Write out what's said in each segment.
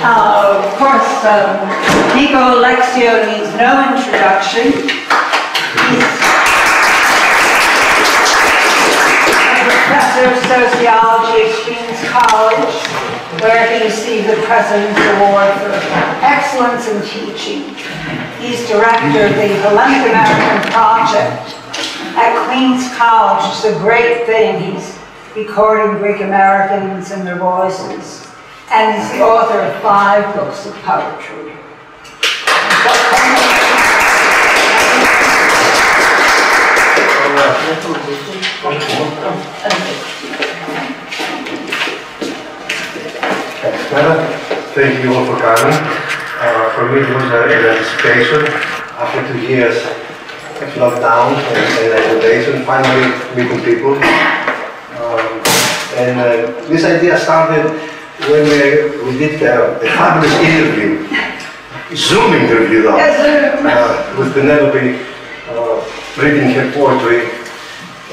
Of course, Nico Alexio needs no introduction. He's a professor of sociology at Queen's College, where he received the President's Award for Excellence in Teaching. He's director of the Hellenic-American Project at Queen's College. It's a great thing. He's recording Greek Americans and their voices. And he's the author of 5 books of poetry. Thank you all for coming. For me it was an anticipation after 2 years of lockdown and isolation, finally meeting people. This idea started when we did a fabulous interview, Zoom interview though, with Pηνελόπη reading her poetry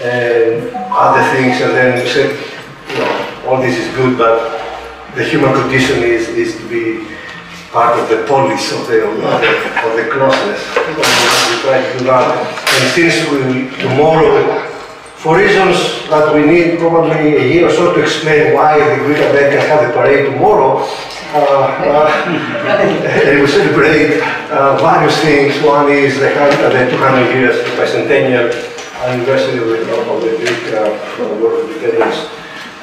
and other things, and then we said, you know, all this is good, but the human condition is to be part of the polis, of the closeness. We try to do that. And since tomorrow, for reasons that we need probably a year or so to explain why the Greek Americans have a parade tomorrow, and we celebrate various things. One is the 200 years, the bicentennial anniversary of the Greek War of Independence,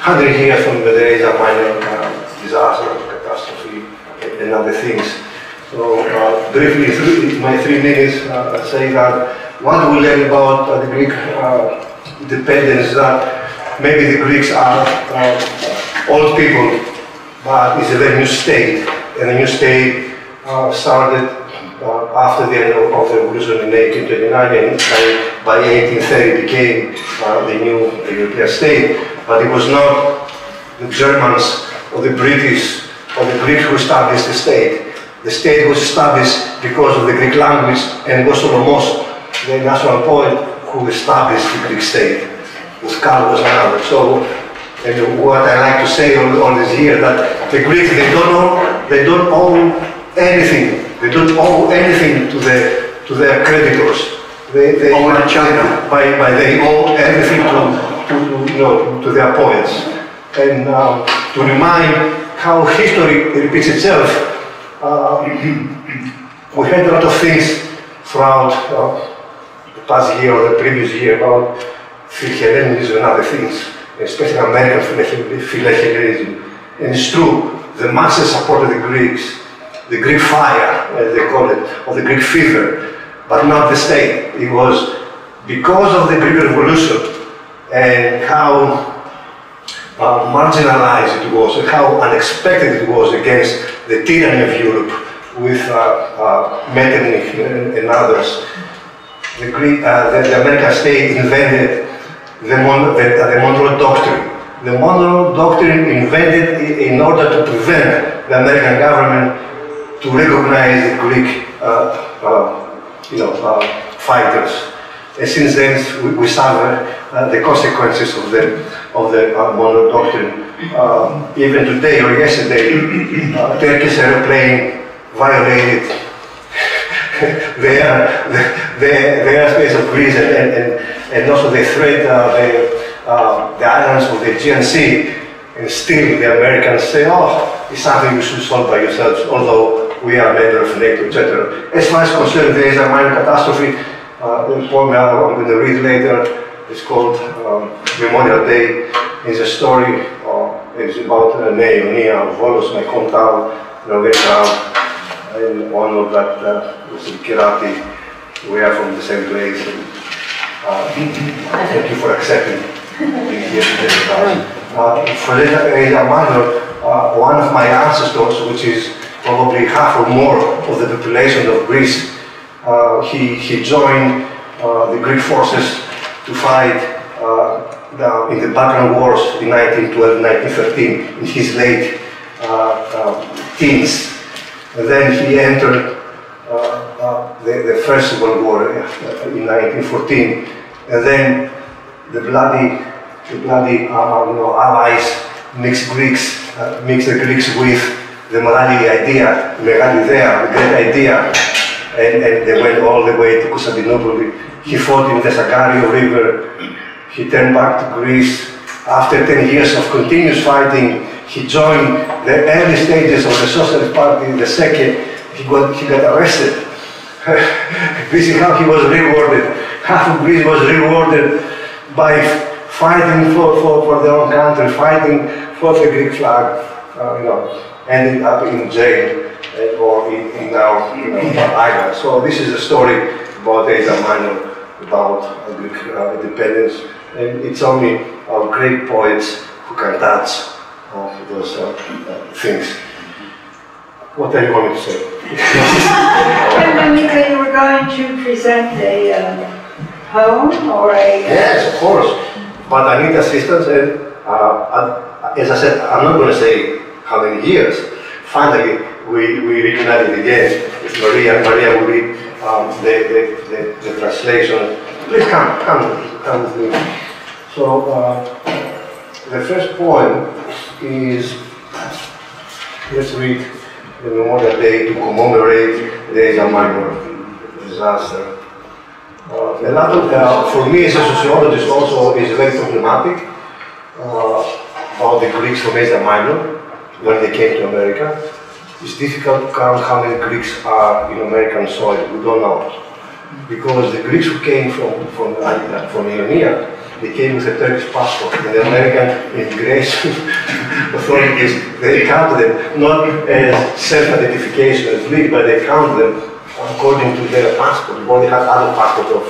100 years from the Asia Minor disaster, catastrophe, and other things. So briefly, my 3 minutes say that what we learn about the Greek independence, that maybe the Greeks are old people, but it's a very new state, and the new state started after the end of the revolution in 1829, and by 1830 became the new European state. But it was not the Germans or the British or the Greeks who established the state. The state was established because of the Greek language, and it was Solomos, the national poet, who established the Greek state, with Carlos and others. So, and what I like to say all this year, that the Greeks, they don't owe anything. They don't owe anything to their creditors. They owe China. They owe everything to their poets. And to remind how history repeats itself, we heard a lot of things throughout the past year or the previous year about Philhellenism and other things, especially American Philhellenism. And it's true, the masses supported the Greeks, the Greek fire, as they call it, or the Greek fever, but not the state. It was because of the Greek Revolution and how marginalized it was, and how unexpected it was against the tyranny of Europe with Metternich and others. The American state invented the Monroe Doctrine. The Monroe Doctrine invented in order to prevent the American government to recognize the Greek fighters. And since then, we suffer the consequences of the Monroe Doctrine. Even today or yesterday, Turkish airplane violated the airspace of Greece, and also they threat the islands of the Aegean Sea. And still the Americans say, oh, it's something you should solve by yourselves, although we are a member of NATO, etc. As far as concerned the Asia Minor catastrophe, the poem I'm going to read later, it's called Memorial Day. It's a story, it's about Neonia of Volos, my hometown, Vietnam, in honor that Mr. Kirati, we are from the same place. And, thank you for accepting being here today. For Asia Minor, one of my ancestors, which is probably half or more of the population of Greece, he joined the Greek forces to fight in the Balkan Wars in 1912, 1913, in his late teens. And then he entered the First World War in 1914, and then the bloody allies mixed the Greeks with the μεγάλη idea, μεγάλη ιδέα, the great idea, and they went all the way to Constantinople. He fought in the Sakario River. He turned back to Greece. After 10 years of continuous fighting, he joined the early stages of the Socialist Party, the second. He got arrested. This is how he was rewarded. Half of Greece was rewarded by fighting for their own country, fighting for the Greek flag, ending up in jail or in our island. So this is the story about Asia Minor, about Greek independence, and it's only our great poets who can touch those things. What are you going to say? Mika, you were going to present a poem or a... Yes, of course. But I need assistance, and as I said, I'm not going to say how many years. Finally, we reunited again with Maria. Maria will read the translation. Please come with me. So, the first poem is, let's read the Memorial Day to commemorate the Asia Minor disaster. For me as a sociologist also is very problematic about the Greeks from Asia Minor when they came to America. It's difficult to count how many Greeks are in American soil. We don't know. Because the Greeks who came from Ionia, they came with a Turkish passport, and the American immigration authorities, they count them not as self-identification as Greek, but they count them according to their passport. We only had other passport of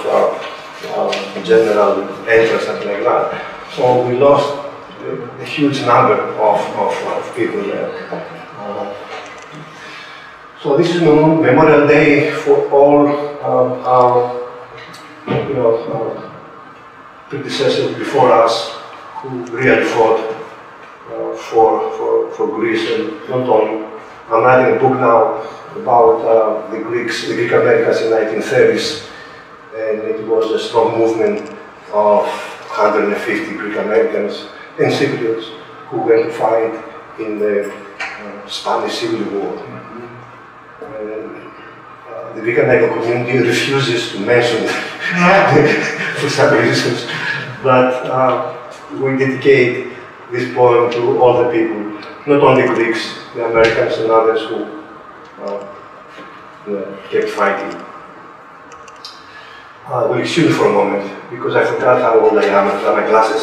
general entrance, something like that. So we lost a huge number of people there. So this is Memorial Day for all our predecessors before us who really fought for Greece, and not only. I'm writing a book now about the Greek Americans in the 1930s, and it was a strong movement of 150 Greek Americans and Cypriots who went to fight in the Spanish Civil War. The Greek American community refuses to mention it for some reasons, but we dedicate this poem to all the people, not only Greeks, the Americans and others who kept fighting. We'll excuse me for a moment, because I forgot how old I am and my glasses.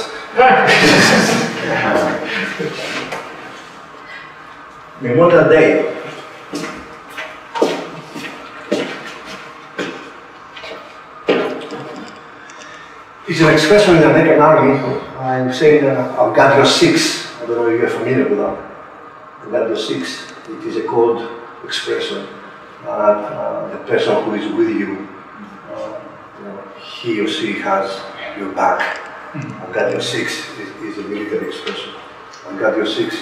Memorial Day. It's an expression in the American Army. I'm saying I've got your six. I don't know if you're familiar with that. I've got your six. It is a code expression. The person who is with you, he or she has your back. I've got your six is a military expression. I've got your six.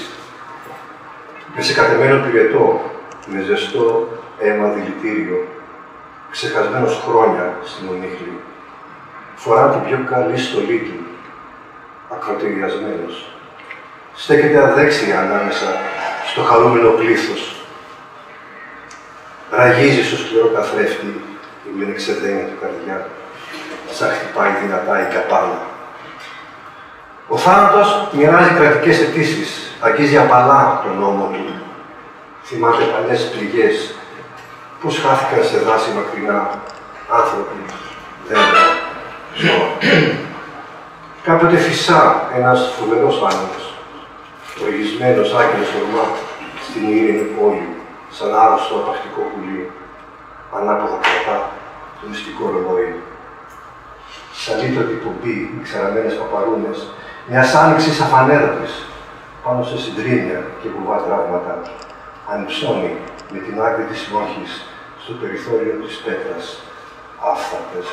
Με σε κατεμένο πυρετό, με ζεστό αίμα δηλητήριο, ξεχασμένος χρόνια στην ομίχλη, φορά την πιο καλή στολή του, ακροτηριασμένος. Στέκεται αδέξια ανάμεσα στο χαρούμενο πλήθος. Ραγίζει στο σκληρό καθρέφτη η μενεξεδένια του καρδιά, σαν χτυπάει δυνατά η καπάλα. Ο θάνατος μοιράζει κρατικές αιτήσεις, αγγίζει απαλά τον νόμο του. Θυμάται παλιές πληγές, πώς χάθηκαν σε δάση μακρινά άνθρωποι, δέντρα, ζώα. Κάποτε φυσά ένας φοβερός άνεμος, οργισμένος άγγελος ορμά στην ήρεμη πόλη, σαν άρρωστο απαχτικό πουλί, ανάποδα κρατά το μυστικό ρολόι. Σαλίτωτη πομπή, με ξαραμένες παπαρούνες, μιας άνοιξης αφανέρωτης, πάνω σε συντρίμια και κουβά τραύματα, ανυψώνει με την άκρη της μόχης στο περιθώριο της πέτρας, άφθαρτες,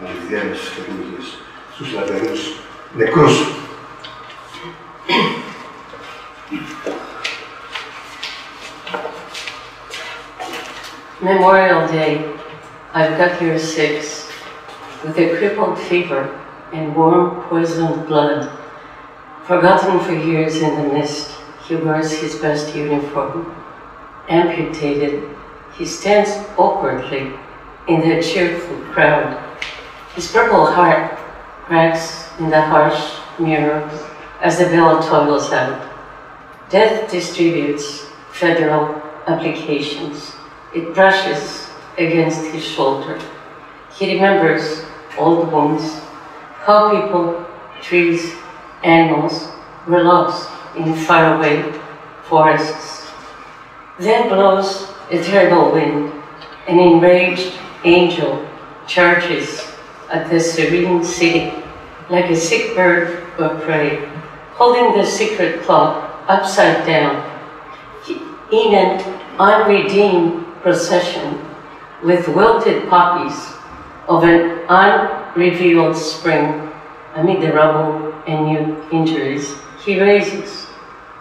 με ιδιαίτερες φτερούγες, στους λαβερούς νεκρούς. Memorial Day, I've got here 6, with a crippled fever and warm poisoned blood. Forgotten for years in the mist, he wears his best uniform, amputated, he stands awkwardly in the cheerful crowd. His purple heart cracks in the harsh mirror as the bell toggles out. Death distributes federal applications. It brushes against his shoulder. He remembers old wounds, how people, trees, animals were lost in faraway forests. Then blows a terrible wind. An enraged angel charges at the serene city like a sick bird of prey, holding the secret clock upside down. In an unredeemed procession with wilted poppies of an unrevealed spring, amid the rubble and new injuries, he raises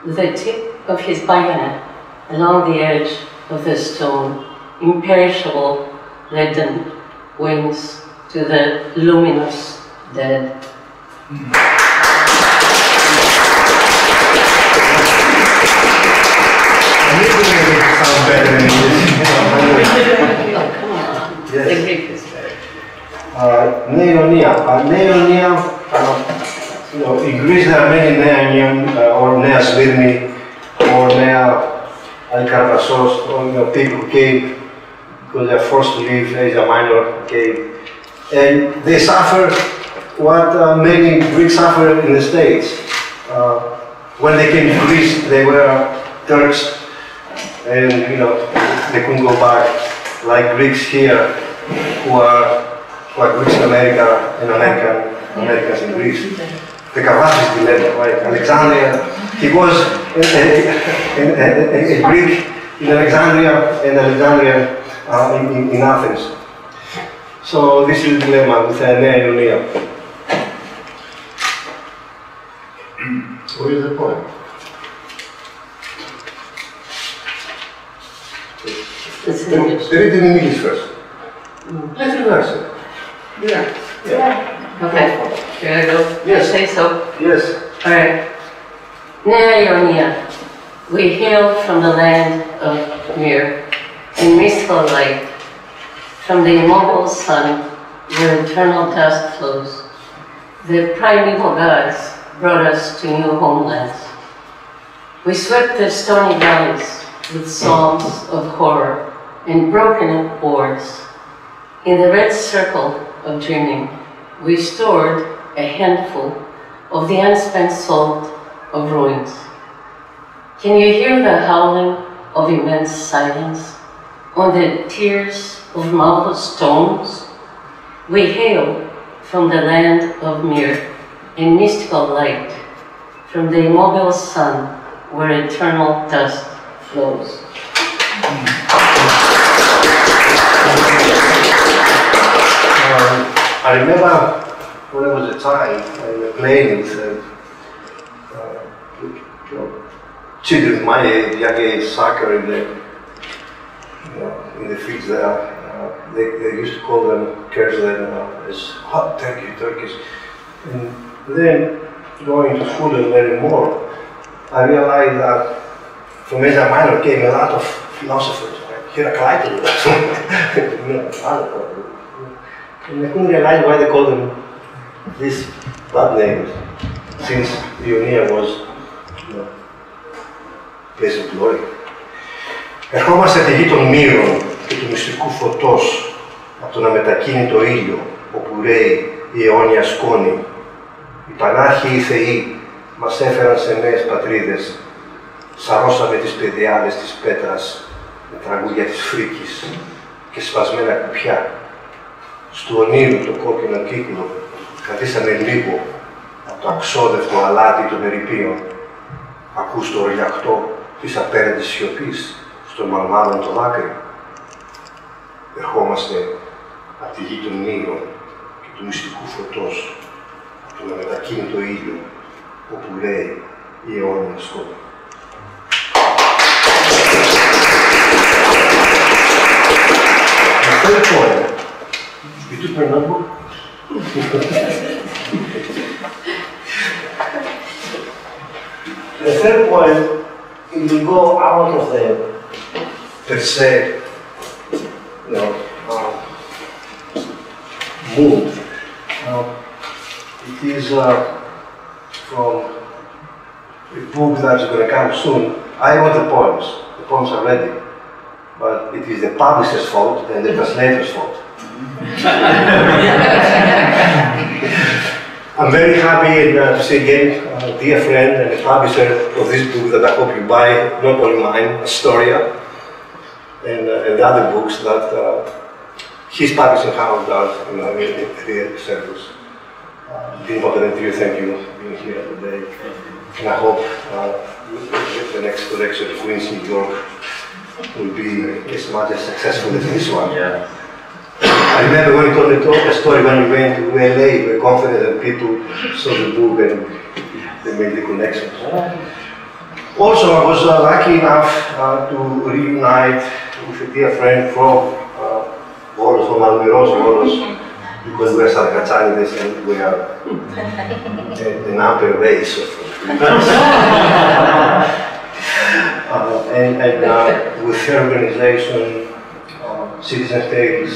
with the tip of his bayonet along the edge of the stone, imperishable leaden wings to the luminous dead. Sound better in English. Oh, come on. Yes. The Greek is better. Neonia. Neonia, in Greece there are many Neonium, or Nea Svirmi, or Nea Alcarvassos, or people who came because they are forced to leave Asia Minor, came. And they suffer what many Greeks suffer in the States. When they came to Greece, they were Turks, and they couldn't go back like Greeks here, who are Greeks in America and Americans in Greece. The Kavafis dilemma, right? Alexandria, he was a Greek in Alexandria and Alexandria in Athens. So this is the dilemma with Nea Ionia. What is the point? Read it in English first. Let's reverse it. Yeah. Okay. Should I go? Yes. Say so. Yes. All right. Nea Ionia. We hail from the land of Mir and mystical light, from the immobile sun where eternal dust flows. The primeval gods brought us to new homelands. We swept the stony valleys with songs of horror and broken oars. In the red circle of dreaming, we stored a handful of the unspent salt of ruins. Can you hear the howling of immense silence on the tears of marble stones? We hail from the land of Mir in mystical light, from the immobile sun where eternal dust flows. I remember when I was a child, I was playing with children my age, young age, soccer in the fields there. They used to call them, curse them as hot turkeys. And then going to school and learning more, I realized that from Asia Minor came a lot of philosophers, like Heraclitus, and I couldn't realize why they called them these bad names, since Ionia was place of glory. Ερχόμαστε στη γη των μύρων και του μυστικού φωτός, από τον αμετακίνητο ήλιο, όπου ρέει η αιώνια σκόνη. Οι πανάρχιοι θεοί μας έφεραν σε νέες πατρίδες. Σαρώσαμε τις παιδιάδες της πέτρας με τραγούδια της φρίκης και σπασμένα κουπιά. Στου ονείρου το κόκκινο κύκλο καθίσαμε λίγο από το αξόδευτο αλάτι των ερειπίων. Ακούς το ορλιαχτό της απέραντης σιωπής στον μαλμάδον το δάκρυ. Ερχόμαστε από τη γη των μύρων και του μυστικού φωτός, από τον αμετακίνητο ήλιο, όπου ρέει η αιώνια σκόνη. The third poem. You took my notebook? The third poem, it will go out of the per se, moved. It is from a book that's going to come soon. I wrote the poems. The poems are ready, but it is the publisher's fault and the translator's fault. I'm very happy to see again a dear friend and a publisher of this book that I hope you buy, not only mine, Astoria, and other books that his publishing house does in the circles. Dean Potter, thank you for being here today. And I hope the next collection of Queens, New York will be as much as successful as this one. Yeah. I remember when you told me a story when you went to LA, you were confident that people saw the book and they made the connections. Also, I was lucky enough to reunite with a dear friend from Volos, from Almeros, Volos, because we are Sarkatsanides and we are an upper race of and with her organization, Citizen Tales,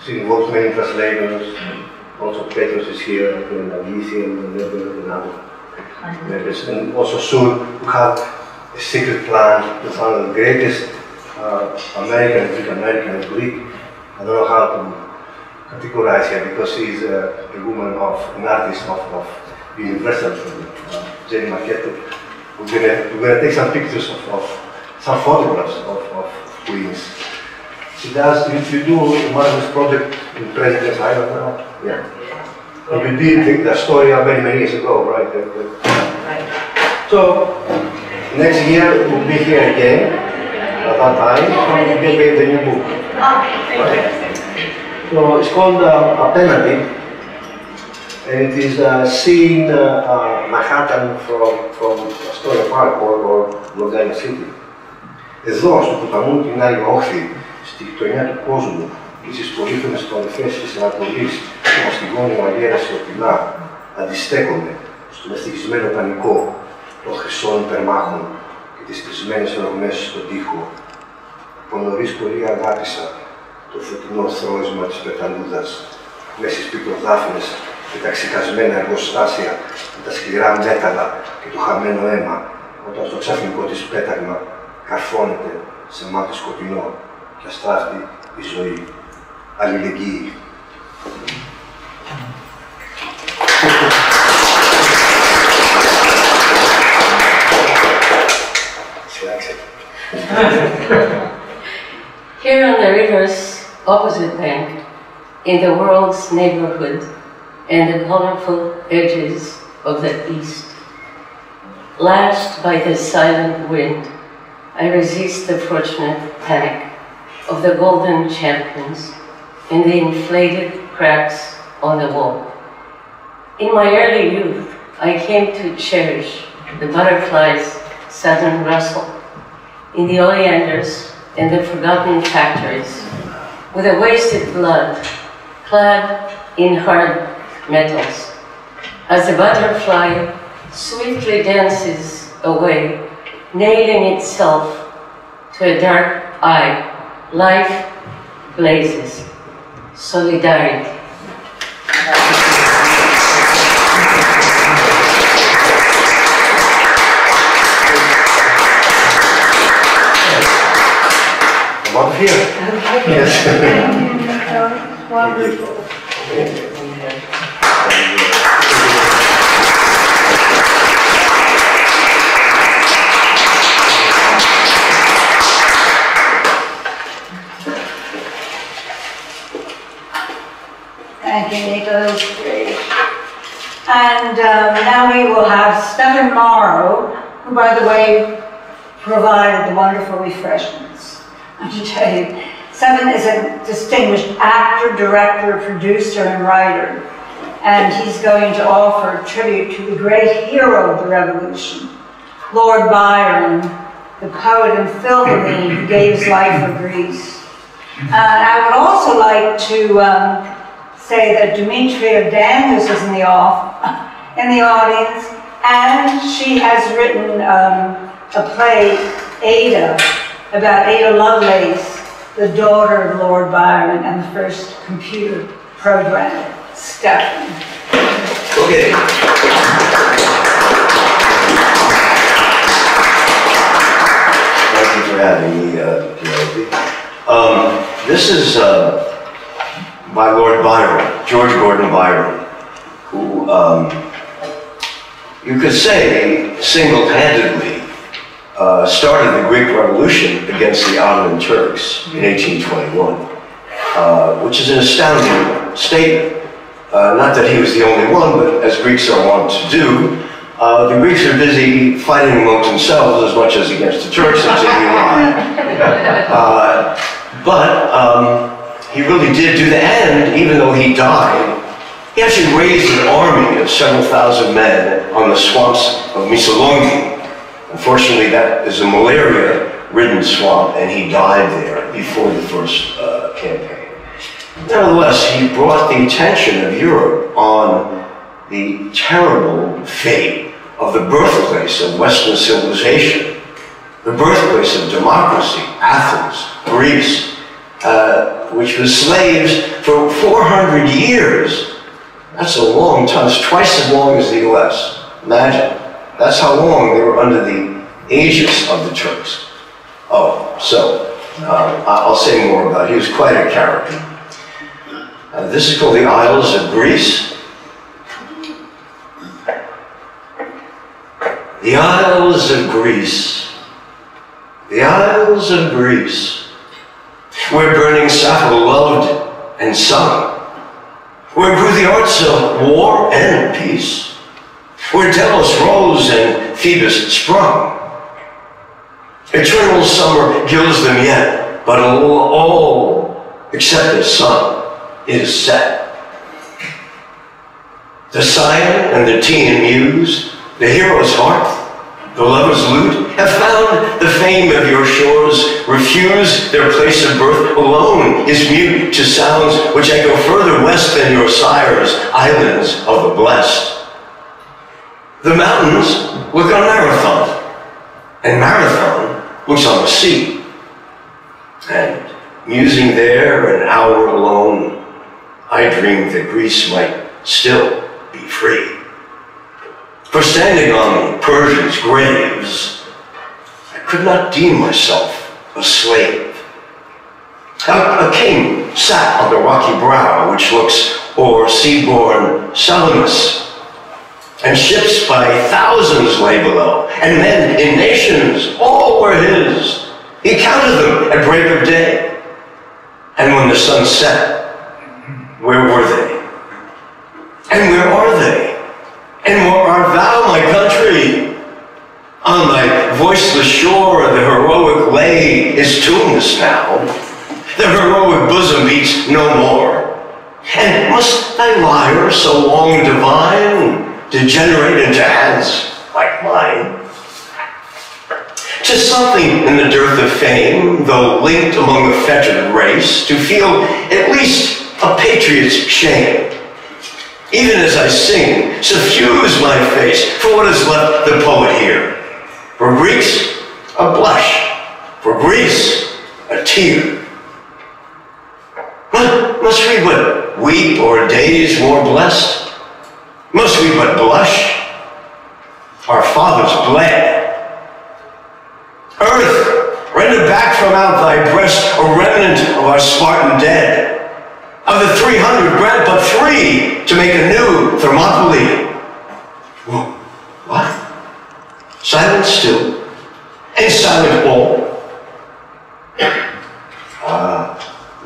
she involves many translators. Also Petros is here, and Lithium, and other members. And also soon we have a secret plan to find the greatest American, Greek-American, Greek. I don't know how to categorize her because she's a woman an artist of universal, Jenny Marquette. We're gonna take some pictures of some photographs of Queens. She does, you do a marvelous project in President's Island now? Yeah. And you did the Astoria many years ago, right? Right. So, next year we'll be here again, at that time, and we'll get the new book. Right. So, it's called Appenadi, and it is seeing Manhattan from Astoria Park or Long Island City. Εδώ, στο ποταμού την άλλη όχθη, στη γειτονιά του κόσμου, στις πολύφημες κορυφές της Ανατολής, στο μαστιγόνιο αγέρα σιωπηλά, αντιστέκονται στον ευτυχισμένο πανικό των χρυσών υπερμάχων και τις κλεισμένες ορμές στον τοίχο. Από νωρίς πολύ αγάπησα το φωτεινό θρόισμα της πεταλούδας, μέσα στις πικροδάφνες και τα ξεχασμένα εργοστάσια με τα σκληρά μέταλλα και το χαμένο αίμα, όταν στο ξαφνικό της πέταγμα καρφώνεται σε μάτι σκοτεινό και αστράφτει η ζωή. Αλληλεγγύη. Here on the river's opposite bank, in the world's neighborhood and the colorful edges of the east, lashed by the silent wind, I resist the fortunate panic of the golden champions and the inflated cracks on the wall. In my early youth, I came to cherish the butterfly's sudden rustle in the oleanders and the forgotten factories, with a wasted blood clad in hard metals. As the butterfly swiftly dances away, nailing itself to a dark eye, life blazes. Solidarity. Come up here. Yes. Wonderful. Thank you, Nico. That was great. And now we will have Stephen Morrow, who, by the way, provided the wonderful refreshments. I should tell you, Stephen is a distinguished actor, director, producer, and writer. And he's going to offer tribute to the great hero of the Revolution, Lord Byron, the poet and Philhelene who gave his life for Greece. I would also like to say that Demetria Daniels is in the audience, and she has written a play, Ada, about Ada Lovelace, the daughter of Lord Byron and the first computer programmer, Stephen. Okay. Thank you for having me, Pηνελόπη. This is by Lord Byron, George Gordon Byron, who you could say single-handedly started the Greek Revolution against the Ottoman Turks in 1821, which is an astounding statement. Not that he was the only one, but as Greeks are wont to do, the Greeks are busy fighting amongst themselves as much as against the Turks until you lie. But he really did do the end, even though he died. He actually raised an army of several thousand men on the swamps of Missolonghi. Unfortunately, that is a malaria-ridden swamp, and he died there before the first campaign. Nevertheless, he brought the attention of Europe on the terrible fate of the birthplace of Western civilization, the birthplace of democracy, Athens, Greece, which was slaves for 400 years. That's a long time. It's twice as long as the US. Imagine. That's how long they were under the aegis of the Turks. Oh, so I'll say more about it. He was quite a character. This is called the Isles of Greece. The Isles of Greece. The Isles of Greece. Where burning Sappho loved and sung. Where grew the arts of war and peace. Where Delos rose and Phoebus sprung. Eternal summer gilds them yet, but all except the sun is set. The scion and the teen muse, the hero's hearth, the lover's lute, have found the fame of your shores, refuse their place of birth, alone is mute to sounds which echo further west than your sire's islands of the blessed. The mountains look on Marathon, and Marathon looks on the sea. And musing there an hour alone, I dreamed that Greece might still be free. For standing on Persia's graves, I could not deem myself a slave. A king sat on the rocky brow which looks o'er sea-born Salamis, and ships by thousands lay below, and men in nations, all were his. He counted them at break of day. And when the sun set, where were they? And where are they? And where art thou, my country? On thy voiceless shore the heroic lay is tuneless now. The heroic bosom beats no more. And must thy lyre so long divine degenerate into hands like mine? 'Tis something in the dearth of fame, though linked among a fettered race, to feel at least a patriot's shame. Even as I sing, suffuse my face, for what has left the poet here. For Greeks, a blush. For Greece, a tear. Must we but weep o'er days more blessed? Must we but blush? Our fathers bled. Earth, render back from out thy breast a remnant of our Spartan dead. Of the 300, grant but 3 to make a new Thermopylae. Whoa, what? Silent still, and silent all?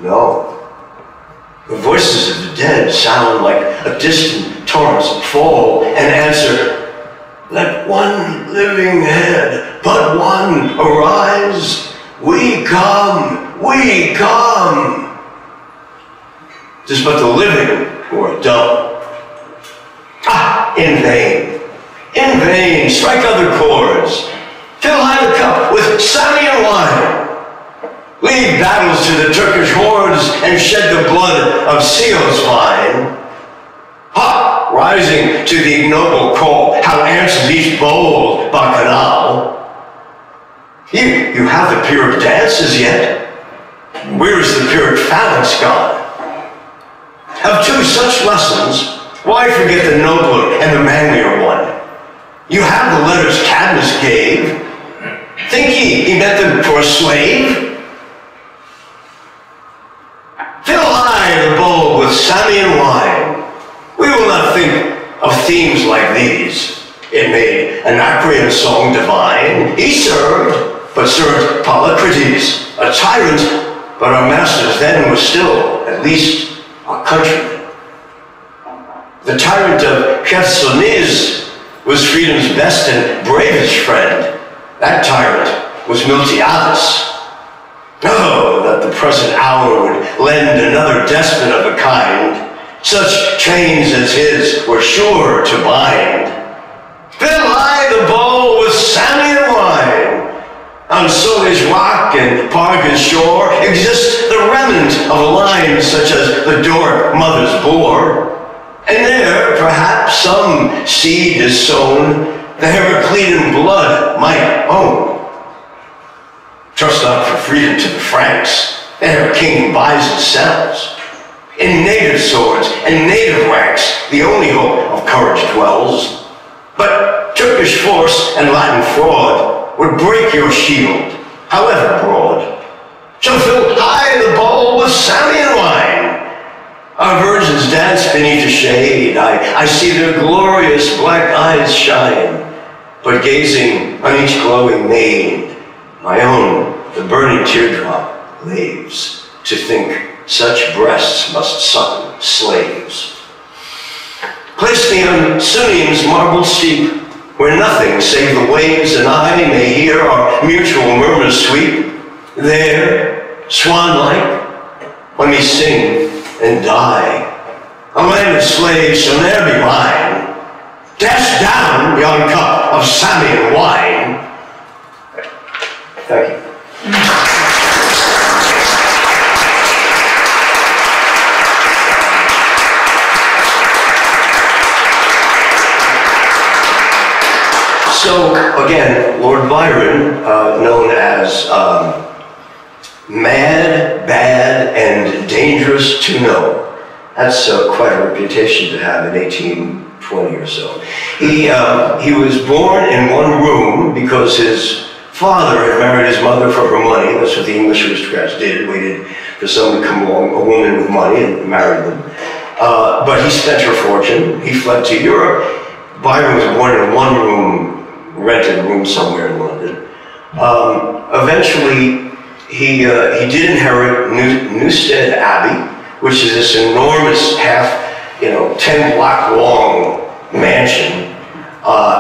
No. The voices of the dead sound like a distant torrent's fall and answer, let one living head, but one, arise. We come, we come. 'Tis but the living who are dumb. In vain. In vain. Strike other chords. Fill high the cup with Samian wine. Lead battles to the Turkish hordes and shed the blood of Seal's vine. Ha! Rising to the ignoble call, how answers each bold bacchanal. You have the Pyrrhic dances yet? Where is the Pyrrhic phalanx gone? Of two such lessons, why forget the nobler and the manlier one? You have the letters Cadmus gave. Think ye he meant them for a slave? Fill high the bowl with Samian wine. We will not think of themes like these. It made Anacreon's song divine. He served, but served Polycrates, a tyrant, but our masters then was still, at least, our countrymen. The tyrant of Chersonese was freedom's best and bravest friend. That tyrant was Miltiades. Oh, that the present hour would lend another despot of a kind. Such chains as his were sure to bind. Fill high the bowl with Samian wine. On Sully's rock and Parga's shore exists the remnant of a line such as the Doric mothers bore. And there, perhaps, some seed is sown the Heraclean blood might own. Trust not for freedom to the Franks, their king buys and sells. In native swords and native ranks, the only hope of courage dwells. But Turkish force and Latin fraud would break your shield, however broad. So fill high the bowl with Samian wine. Our virgins dance beneath the shade. I see their glorious black eyes shine. But gazing on each glowing maid, my own, the burning teardrop, laves to think such breasts must suckle slaves. Place me on Sunium's marble steep, where nothing save the waves and I may hear our mutual murmurs sweep. There, swan-like, let me sing and die. A land of slaves shall ne'er be mine. Dash down yon cup of Samian wine. Thank you. So, again, Lord Byron, known as mad, bad, and dangerous to know. That's quite a reputation to have in 1820 or so. He was born in one room because his father had married his mother for her money. That's what the English aristocrats did, waited for someone to come along, a woman with money, and married them. But he spent her fortune. He fled to Europe. Byron was born in one room, rented room somewhere in London. Eventually, he did inherit Newstead Abbey, which is this enormous 10-block long mansion,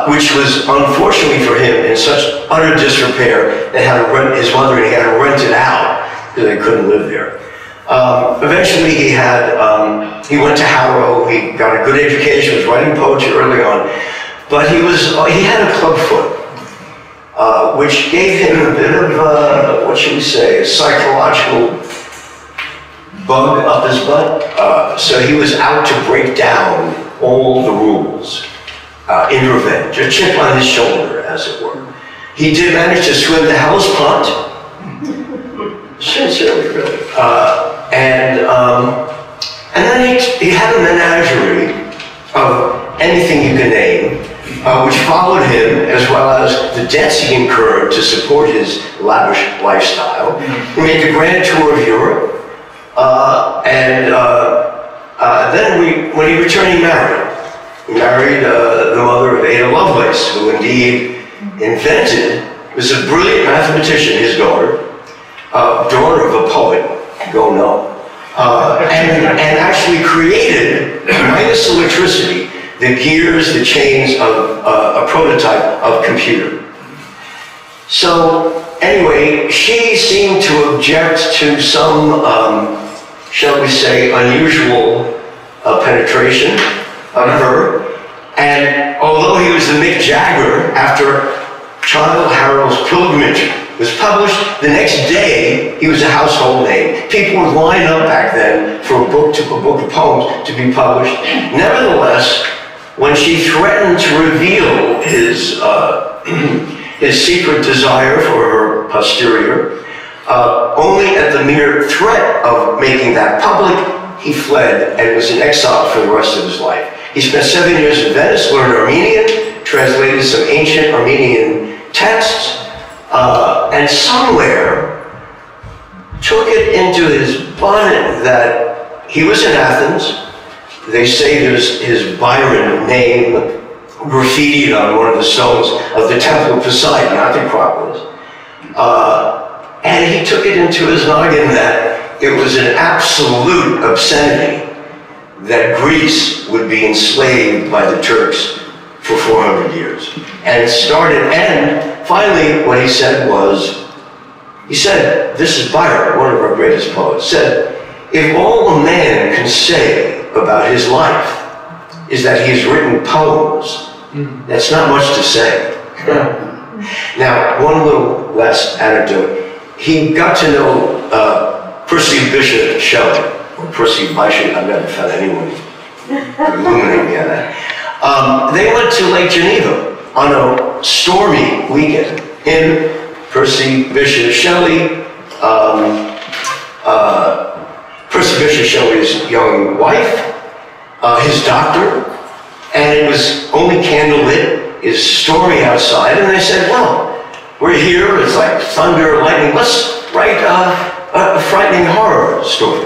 which was unfortunately for him in such utter disrepair that his mother and he had to rent it out because they couldn't live there. Eventually, he went to Harrow. He got a good education, was writing poetry early on. But he had a club foot, which gave him a bit of, what should we say, a psychological bug up his butt. So he was out to break down all the rules, in revenge, a chip on his shoulder, as it were. He did manage to swim the Hellespont, sincerely, really. And then he had a menagerie of anything you can name, which followed him, as well as the debts he incurred to support his lavish lifestyle. He made the grand tour of Europe, and then when he returned, he married. He married the mother of Ada Lovelace, who indeed invented, was a brilliant mathematician, his daughter of a poet, go no, and actually created, minus electricity, the gears, the chains of a prototype of computer. So anyway, she seemed to object to some, shall we say, unusual penetration of her. And although he was the Mick Jagger, after Childe Harold's Pilgrimage was published, the next day he was a household name. People would line up back then for a book of poems to be published. Nevertheless, when she threatened to reveal his his secret desire for her posterior. Only at the mere threat of making that public, he fled and was in exile for the rest of his life. He spent 7 years in Venice, learned Armenian, translated some ancient Armenian texts, and somewhere took it into his bonnet that he was in Athens. They say there's his Byron name graffitied on one of the stones of the Temple of Poseidon, not the Acropolis. And he took it into his noggin that it was an absolute obscenity that Greece would be enslaved by the Turks for 400 years. And finally what he said was, he said, this is Byron, one of our greatest poets, said, if all a man can say about his life is that he has written poems, that's not much to say. Now, one little last anecdote. He got to know Percy Bysshe Shelley, or Percy Bysshe, I've never found anyone illuminate me on that. They went to Lake Geneva on a stormy weekend. Him, Percy Bysshe Shelley, Percy Bysshe Shelley's young wife, his doctor, and it was only candlelit, it's stormy outside, and they said, well, we're here, it's like thunder, lightning, let's write a frightening horror story.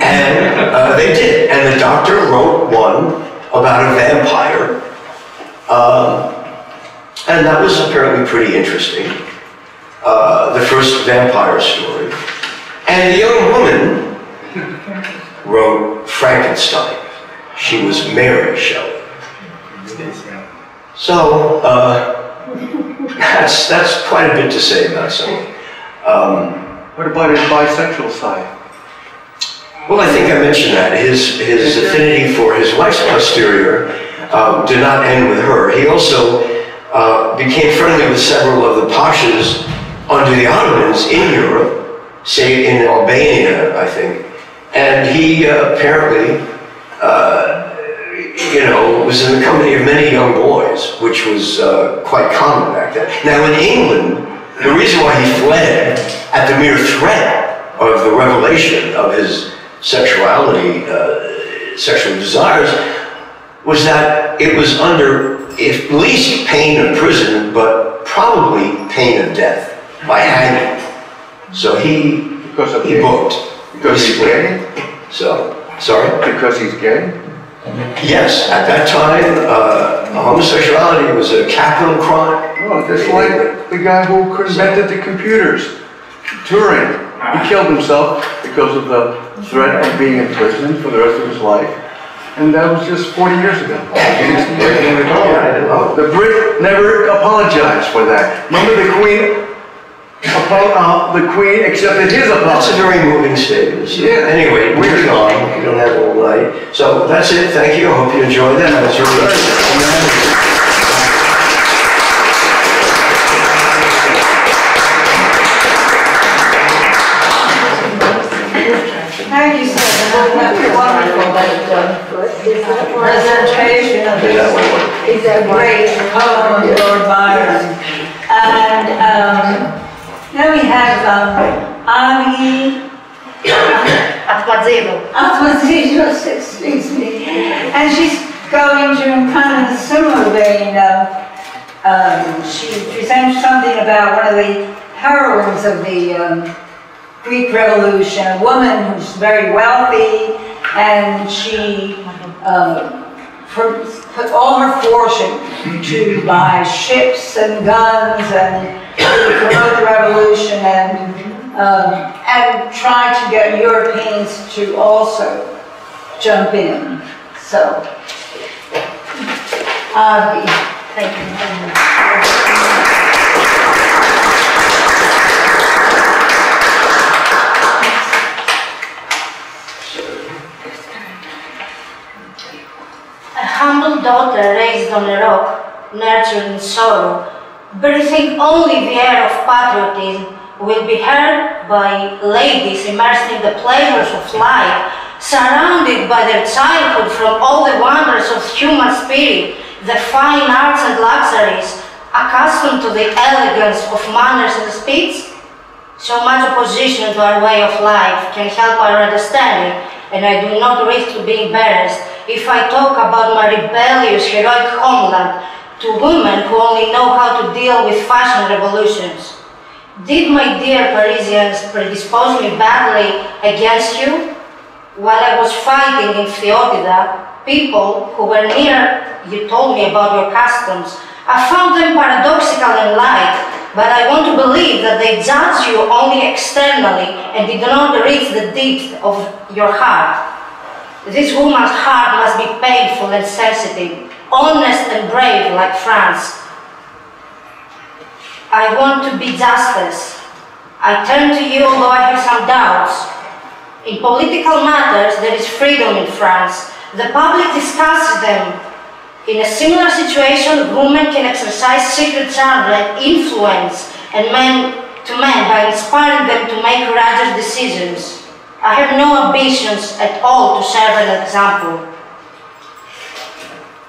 And they did, and the doctor wrote one about a vampire, and that was apparently pretty interesting, the first vampire story. And the young woman wrote Frankenstein. She was Mary Shelley. So, that's quite a bit to say about someone. What about his bisexual side? Well, I think I mentioned that. His affinity for his wife's posterior did not end with her. He also became friendly with several of the pashas under the Ottomans in Europe, say in Albania, I think. And he apparently, was in the company of many young boys, which was quite common back then. Now in England, the reason why he fled at the mere threat of the revelation of his sexuality, sexual desires, was that it was under at least pain of prison, but probably pain of death by hanging. So he booked. Because he's gay? So, sorry? Because he's gay? Yes, at that time, homosexuality was a capital crime. Oh, just like the guy who invented the computers, Turing. He killed himself because of the threat of being in prison for the rest of his life. And that was just 40 years ago. The Brit never apologized for that. Remember the Queen? The Queen accepted his apology. That's a very moving statement. So yeah. Anyway, moving on. We don't have all night. So that's it. Thank you. I hope you enjoyed that. That's really Thank you so much. That was wonderful presentation of this great poem of Lord Byron. And then we have Avi Atmadziros, excuse me, and she's going to, in kind of a similar vein, she presents something about one of the heroines of the Greek Revolution, a woman who's very wealthy, and she put all her fortune to buy ships and guns and to promote the revolution and try to get Europeans to also jump in. So, Avi, thank you very much. A humble daughter raised on a rock, nurtured in sorrow, breathing only the air of patriotism, will be heard by ladies immersed in the pleasures of life, surrounded by their childhood from all the wonders of human spirit, the fine arts and luxuries, accustomed to the elegance of manners and speech? So much opposition to our way of life can help our understanding, and I do not risk to be embarrassed if I talk about my rebellious, heroic homeland to women who only know how to deal with fashion revolutions. Did my dear Parisians predispose me badly against you? While I was fighting in Theotida, people who were near you told me about your customs. I found them paradoxical and light, but I want to believe that they judge you only externally and did not reach the depth of your heart. This woman's heart must be painful and sensitive, honest and brave like France. I want to be justice. I turn to you although I have some doubts. In political matters, there is freedom in France. The public discusses them. In a similar situation, women can exercise secret charm and influence and men by inspiring them to make courageous decisions. I have no ambitions at all to serve an example.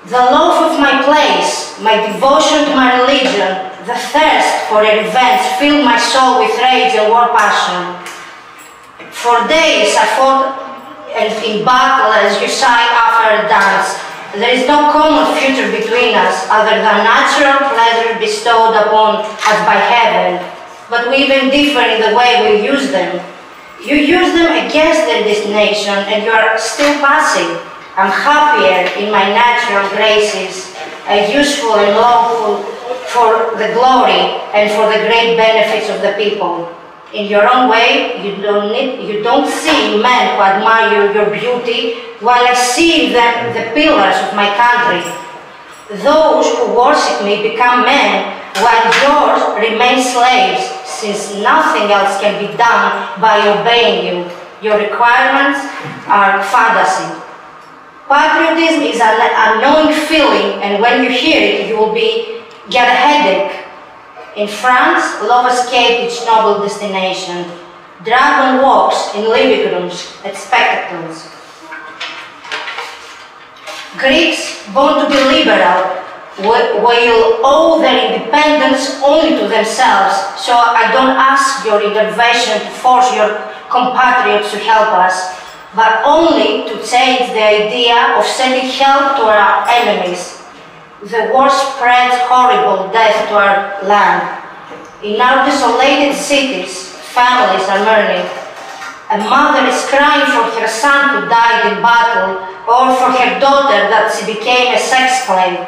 The love of my place, my devotion to my religion, the thirst for a revenge filled my soul with rage and war passion. For days I fought in battle as you sigh after a dance. There is no common future between us other than natural pleasure bestowed upon us by heaven, but we even differ in the way we use them. You use them against their destination and you are still passive. I'm happier in my natural graces, useful and lawful for the glory and for the great benefits of the people. In your own way, you don't see men who admire your beauty, while I see in them the pillars of my country. Those who worship me become men, while yours remain slaves, since nothing else can be done by obeying you. Your requirements are fantasy. Patriotism is an unknowing feeling, and when you hear it, you will get a headache. In France, love escaped its noble destination. Dragon walks in living rooms at spectacles. Greeks, born to be liberal, will owe their independence only to themselves, so I don't ask your intervention to force your compatriots to help us, but only to change the idea of sending help to our enemies. The war spreads horrible death to our land. In our desolated cities, families are mourning. A mother is crying for her son who died in battle, or for her daughter that she became a sex slave.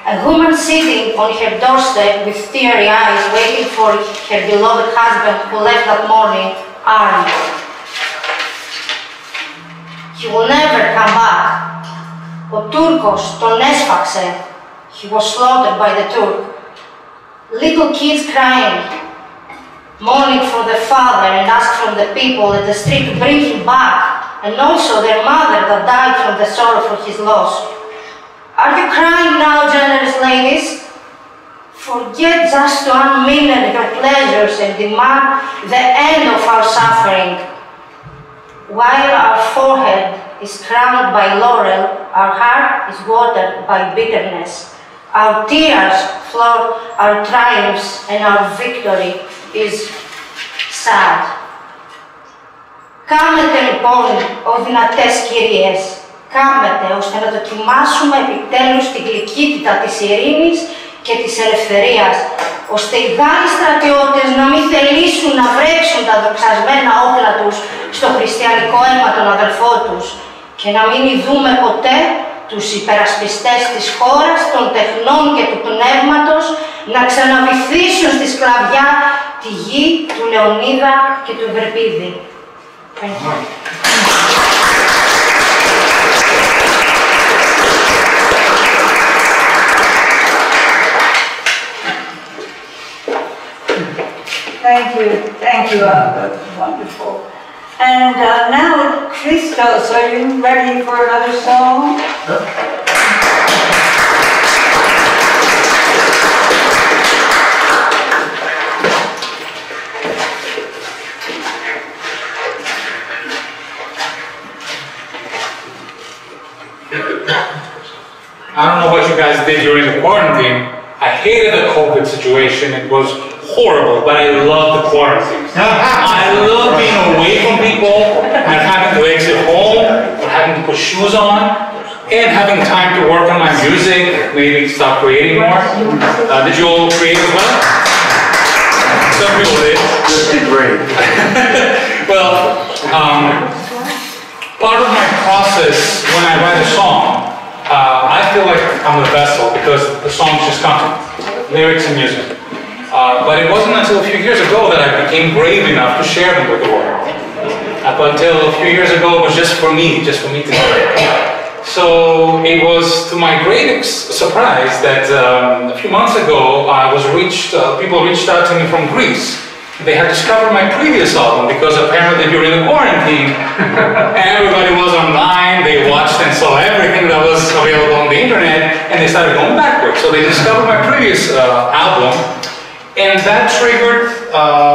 A woman sitting on her doorstep with teary eyes, waiting for her beloved husband who left that morning armed. He will never come back. Ο Τούρκος τον έσφαξε. He was slaughtered by the Turk. Little kids crying, mourning for their father and ask from the people at the street to bring him back, and also their mother that died from the sorrow for his loss. Are you crying now, generous ladies? Forget just 1 minute your pleasures and demand the end of our suffering. While our forehead is crowned by laurel, our heart is watered by bitterness. Our tears flow our triumphs and our victory is sad. Κάμετε λοιπόν, ο δυνατές κυρίες, κάμετε ώστε να δοκιμάσουμε επιτέλους την γλυκύτητα της ειρήνης και της ελευθερίας, ώστε οι Γάλλοι στρατιώτες να μην θελήσουν να βρέξουν τα δοξασμένα όπλα τους στο χριστιανικό αίμα των αδελφών τους και να μην ειδούμε ποτέ τους υπερασπιστές της χώρας, των τεχνών και του πνεύματος να ξαναβυθίσουν στη σκλαβιά τη γη του Λεωνίδα και του Ευρυπίδη. Thank you, wonderful. And now, Christos, are you ready for another song? I don't know what you guys did during the quarantine, I hated the COVID situation. It was horrible, but I loved the quarantine. I love being away from people, not having to exit home, or having to put shoes on, and having time to work on my music, maybe start creating more. Did you all create as well? Some people did. Just be brave. Well, part of my process when I write a song, I feel like I'm a vessel because the songs just come to me, lyrics and music. But it wasn't until a few years ago that I became brave enough to share them with the world. Up until a few years ago, it was just for me to do it. So it was to my great surprise that a few months ago, people reached out to me from Greece. They had discovered my previous album because apparently during the quarantine, everybody was online, they watched and saw everything that was available on the internet, and they started going backwards. So they discovered my previous album, and that triggered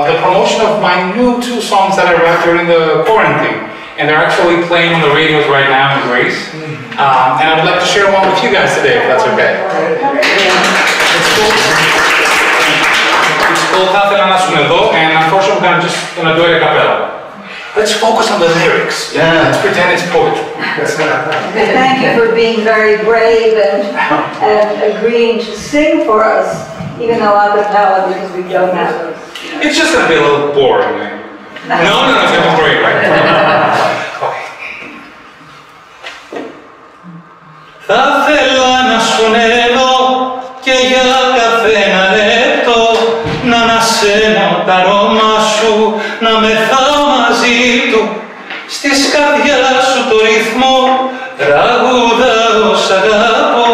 the promotion of my new 2 songs that I wrote during the quarantine. And they're actually playing on the radios right now in Greece. And I would like to share one with you guys today, if that's okay. It's called Θα ήθελα να σου εδώ, and unfortunately I'm just going to do it a cappella. Let's focus on the lyrics. Yeah. Let's pretend it's poetry. Thank you for being very brave and agreeing to sing for us, even though a cappella, because we don't have those. It's just going to be a little boring. No, it's going to be great, right? Okay. Θα ήθελα να σου εδώ και για καθένα λεπτό να ανασένω τα αρώμα σου, να μεθάω μαζί του στη καρδιά σου το ρυθμό, τραγουδάω σ' αγαπώ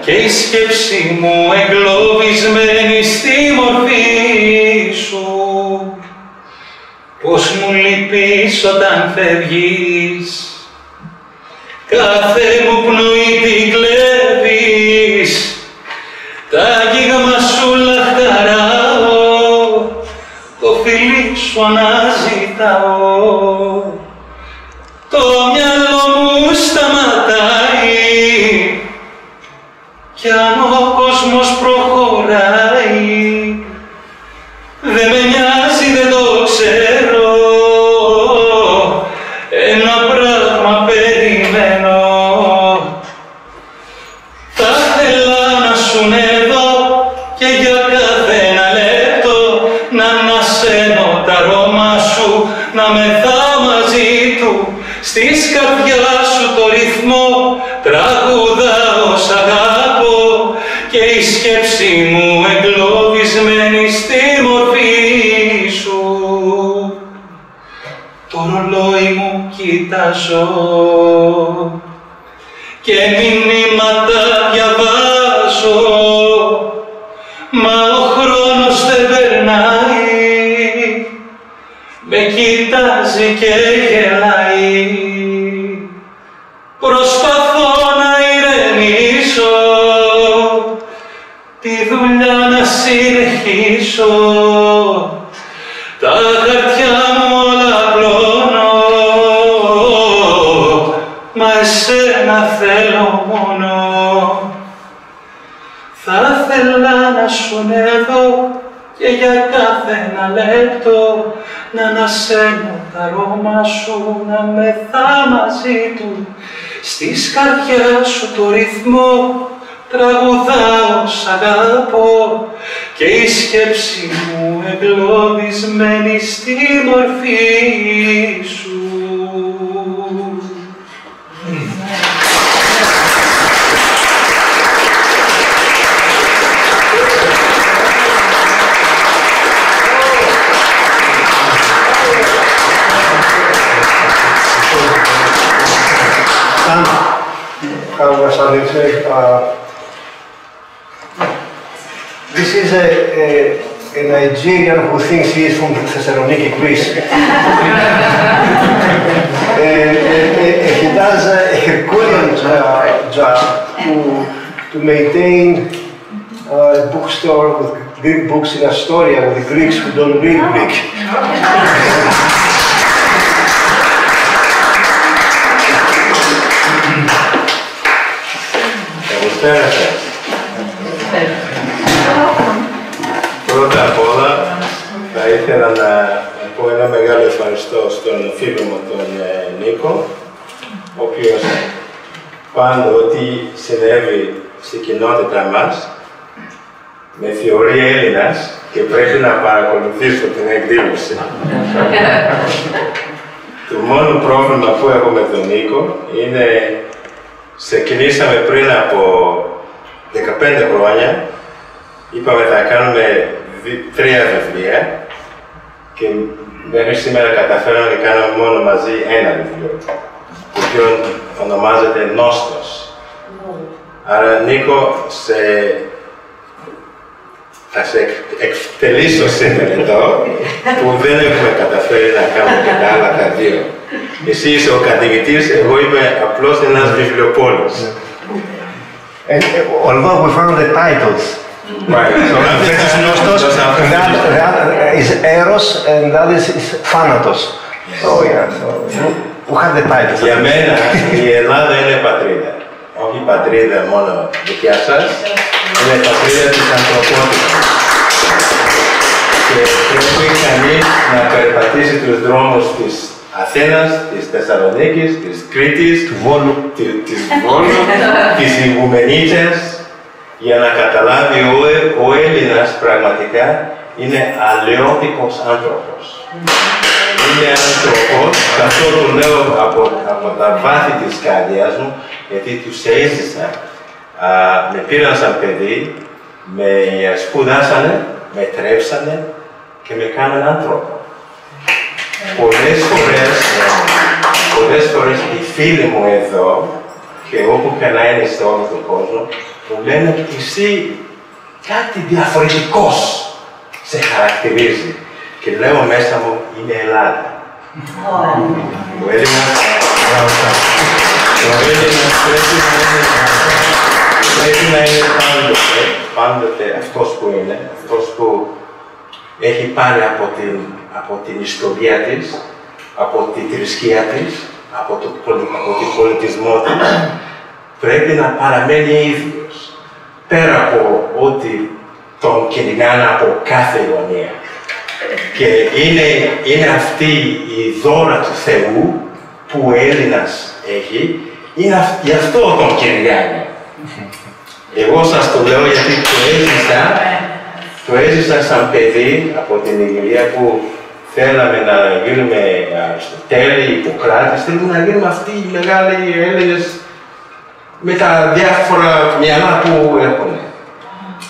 και η σκέψη μου εγκλωβισμένη στη μορφή σου. Πώς μου λείπεις όταν φεύγεις, κάθε μου πνοή την κλέβεις, τα αγγίγμα σου λαχταράω, το φιλί σου αναζητάω. Το μυαλό μου σταματάει κι αν ο κόσμος προχωράει, δεν με νοιάζει, δεν το ξέρω, ένα πράγμα περιμένω. Θα ήθελα να σου εδώ και για κάθε ένα λεπτό να ανασένω τα αρώμα σου, να μεθάω μαζί του στη καρδιά σου το ρυθμό, τραγουδάω σ' αγαπώ και η σκέψη μου εγκλωβισμένη στη μορφή σου. Το ρολόι μου κοιτάζω και μηνύματα διαβάζω, μα ο χρόνος δεν περνάει, με κοιτάζει και γελάει. Προσπαθώ να ηρεμήσω, τη δουλειά να συνεχίσω, τα χαρτιά μου όλα απλώνω, μα εσένα θέλω μόνο. Θα ήθελα να σου εδώ και για κάθε ένα λεπτό να ανασένω τα αρώμα σου, να μεθάω μαζί του στη καρδιά σου το ρυθμό, τραγουδάω σ' αγαπώ και η σκέψη μου εγκλωβισμένη στη μορφή σου. This is a Nigerian who thinks he is from Thessaloniki, Greece. He does a Herculean job to maintain a bookstore with Greek books in Astoria with the Greeks who don't read Greek. That was perfect. ήθελα να πω ένα μεγάλο ευχαριστώ στον φίλο μου τον Νίκο, ο οποίος πάντα ό,τι συνέβη στην κοινότητα μας με θεωρεί Έλληνας και πρέπει να παρακολουθήσω την εκδήλωση. Το μόνο πρόβλημα που έχω με τον Νίκο είναι ξεκινήσαμε πριν από 15 χρόνια, είπαμε θα κάνουμε 3 βιβλία και μέχρι σήμερα καταφέραμε να κάνουμε μόνο μαζί 1 βιβλίο, το οποίο ονομάζεται Νόστος. Άρα Νίκο, θα σε εκτελήσω σήμερα εδώ, που δεν έχουμε καταφέρει να κάνουμε και τα άλλα τα 2. Εσύ είσαι ο καθηγητής, εγώ είμαι απλώς ένας βιβλιοπόλος. Although we found the titles. Right. So this is Nostos, that is Eros, and that is Thanatos. So yeah, so we have the titles. Για μένα η Ελλάδα είναι πατρίδα. Όχι πατρίδα μόνο δικιά σας, είναι πατρίδα της ανθρωπότητας. Και πρέπει κανείς να περπατήσει τους δρόμους της Αθήνας, της Θεσσαλονίκης, της Κρήτης, του Βόλου, της Ιγουμενίτσας, για να καταλάβει ο Έλληνας πραγματικά είναι αλλαιώτικος άνθρωπος. Είναι άνθρωπος, και αυτό το λέω από τα βάθη της καρδιάς μου, γιατί τους έζησα, με πήραν σαν παιδί, με σπουδάσανε, με τρέψανε και με κάναν άνθρωπο. Πολλές φορές οι φίλοι μου εδώ και όπου και να είναι σε όλο τον κόσμο μου λένε ότι εσύ κάτι διαφορετικός σε χαρακτηρίζει και λέω μέσα μου είναι Ελλάδα. Ο Έλληνας πρέπει να είναι πάντοτε αυτός που είναι, αυτός που έχει πάρει από την ιστορία της, από τη θρησκεία της, από τον πολιτισμό της, πρέπει να παραμένει ίδιος. Πέρα από ότι τον κυνηγάνε από κάθε γωνία. Και είναι αυτή η δώρα του Θεού που ο Έλληνας έχει, γι' αυτό τον κυνηγάνε. Εγώ σας το λέω γιατί το έζησα σαν παιδί από την ηλικία που θέλαμε να γίνουμε Αριστοτέλη, Ιπποκράτης, θέλουμε να γίνουμε αυτοί οι μεγάλοι Έλληνες με τα διάφορα μυαλά που έχουν.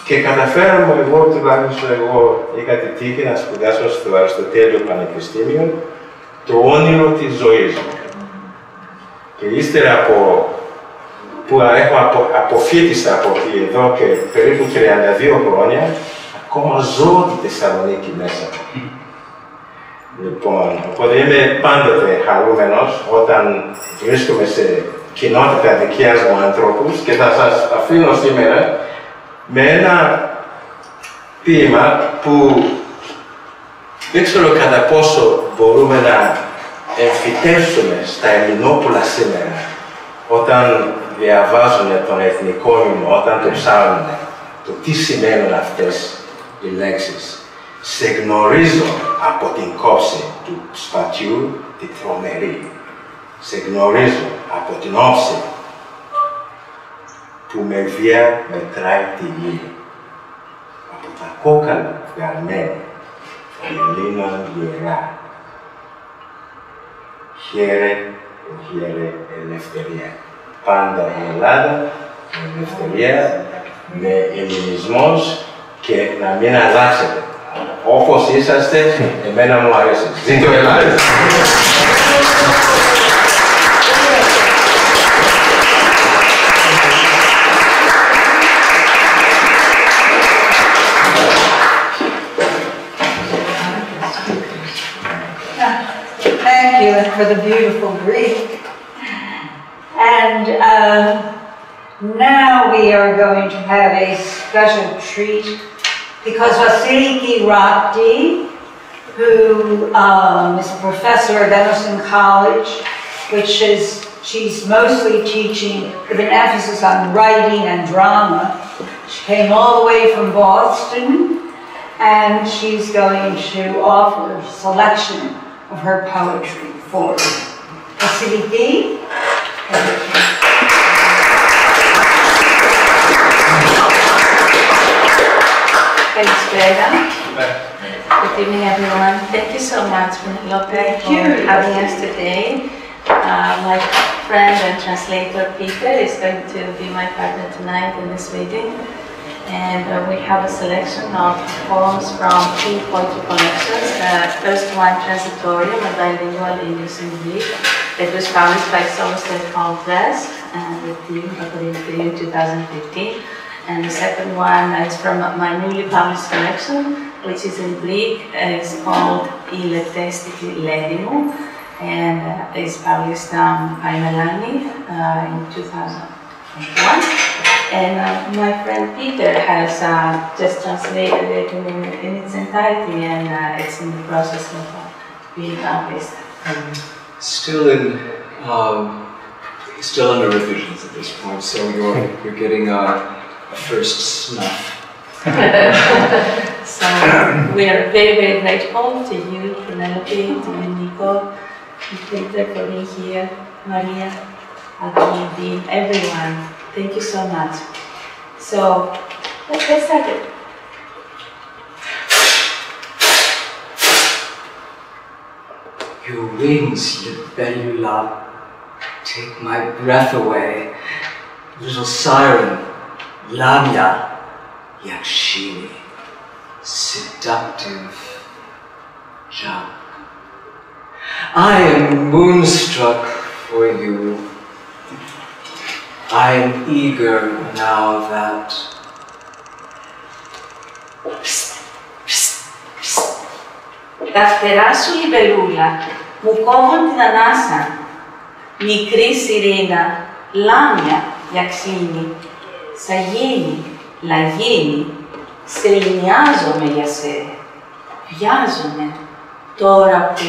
Και καταφέραμε, τουλάχιστον εγώ είχα τη τύχη να σπουδάσω στο Αριστοτέλειο Πανεπιστήμιο το όνειρο της ζωής μου. Και ύστερα που αποφύτησα από εδώ και περίπου 32 χρόνια, ακόμα ζω τη Θεσσαλονίκη μέσα. Λοιπόν, οπότε είμαι πάντοτε χαρούμενος όταν βρίσκομαι σε κοινότητα δικιάς μου ανθρώπους και θα σας αφήνω σήμερα με ένα ποίημα που δεν ξέρω κατά πόσο μπορούμε να εμφυτεύσουμε στα Ελληνόπουλα σήμερα όταν διαβάζουν τον εθνικό ύμνο, όταν το ψάχνουν, το τι σημαίνουν αυτές οι λέξεις. Σε γνωρίζω από την κόψη του σπατιού τη τρομερή. Σε γνωρίζω από την όψη που με βία μετράει τη γη. Από τα κόκαλα βγαλμένη, Ελλήνων γερά. Χαίρε, χαίρε ελευθερία. Πάντα η Ελλάδα με ελευθερία, με ελληνισμός και να μην αλλάξετε. Όπως είσαστε, εμένα μου αρέσει. Ζήτω Ελλάδα! Thank you for the beautiful Greek. And now we are going to have a special treat because Vasiliki Rapti, who is a professor at Emerson College, she's mostly teaching with an emphasis on writing and drama. She came all the way from Boston, and she's going to offer a selection of her poetry for Ποιητική. Καλησπέρα. Good evening, everyone. Thank you so much, Pηνελόπη, for having us today. My friend and translator Peter is going to be my partner tonight in this meeting. And we have a selection of poems from two poetry collections. First one, Transitorium, a bilingual English and Greek, that was published by Somerset Press and the team in 2015. And the second one is from my newly published collection, which is in Greek. It's called Ποιητική Ελληνο, and is published by Melanie in 2001. And my friend Peter has just translated it in its entirety, and it's in the process of being published. Still under revisions at this point, so you're getting a first snuff. So we are very, very grateful to you, Pηνελόπη, to you, Nico, to Peter for being here, Maria, Agni, everyone. Thank you so much. So let's get started. Your wings, libellula, take my breath away. Little siren, Lamia, Yakshini, seductive junk. I am moonstruck for you. I am eager now that Τα φτερά σου, λιμπελούλα, μου κόβουν την ανάσα. Μικρή σιρήνα, λάμια για ξύνη. Σαγίνη, λαγίνη, σεληνιάζομαι για σε. Βιάζομαι τώρα που...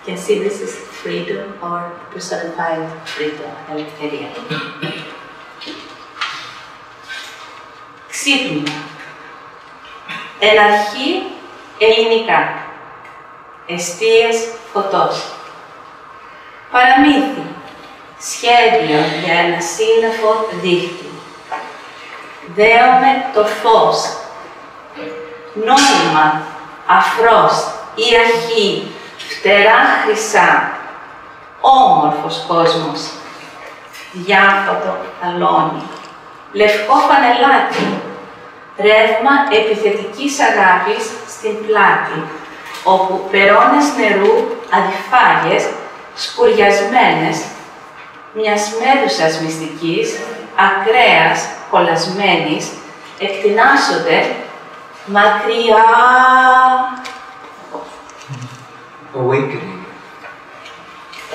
You can see this is freedom or personified freedom, ελευθερία. Ξύπνημα. Εν αρχή ελληνικά. Εστίες φωτός. Παραμύθι. Σχέδιο για ένα σύννεφο δίχτυ. Δέομαι το φως. Νόημα. Αφρός. Η αρχή. Φτερά χρυσά. Όμορφος κόσμος. Διάφωτο αλόνι. Λευκό φανελάκι. Ρεύμα επιθετικής αγάπης στην πλάτη, όπου περώνες νερού αδιφάγες, σκουριασμένες, μιας μέδουσας μυστικής, ακραίας, κολλασμένης, εκτινάσσονται μακριά. awakening.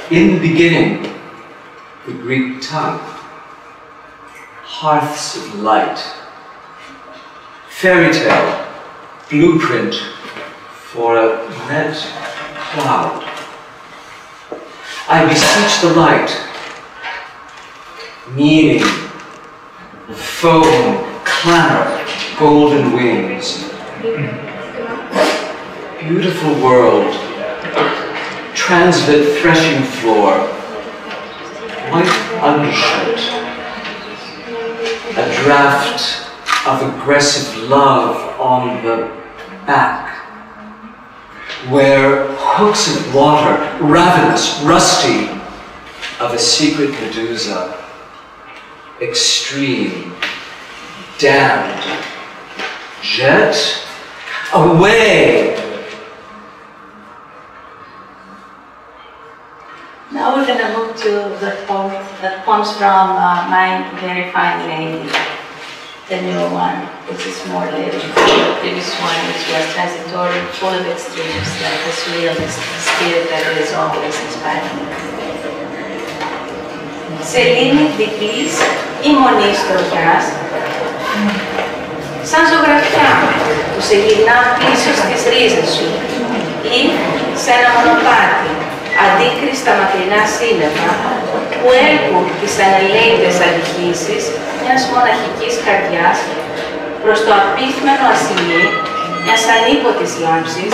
In the beginning, the Greek tongue, hearths of light, fairy tale, blueprint for a red cloud. I beseech the light, meaning, foam, clamor, golden wings. Beautiful world, translit threshing floor, white undershirt, a draft of aggressive love on the back, where hooks of water, ravenous, rusty, of a secret Medusa, extreme, damned, jet, away! Now we're going to move to the poem that comes from My Very Fine Lady, the new one, which is more later than the previous one, which was transitory, full of extremes, like this realist spirit that is always inspiring. Σελήνη διπλής ή μονής τροχιάς, σαν ζωγραφιά που σε γυρνά πίσω στις ρίζες σου ή σε ένα μονοπάτι, αντίκριστα μακρινά σύννεφα που έλκουν τις ανελαίτες αδικήσεις μιας μοναχικής καρδιάς προς το απίθμενο ασυλί μιας ανίποτης λάμψης,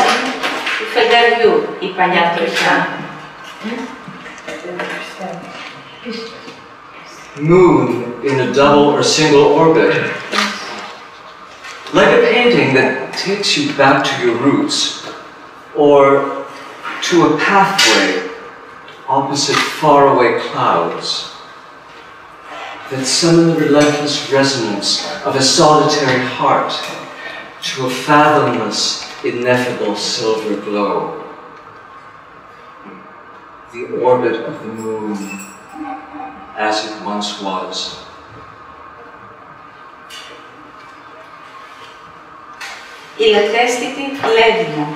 του φεγγαριού η παλιά τροχιά. Moon in a double or single orbit. Like a painting that takes you back to your roots, or to a pathway opposite faraway clouds that summon the relentless resonance of a solitary heart to a fathomless, ineffable silver glow. The orbit of the moon as it once was. Η λεπτέστητη λέδη μου,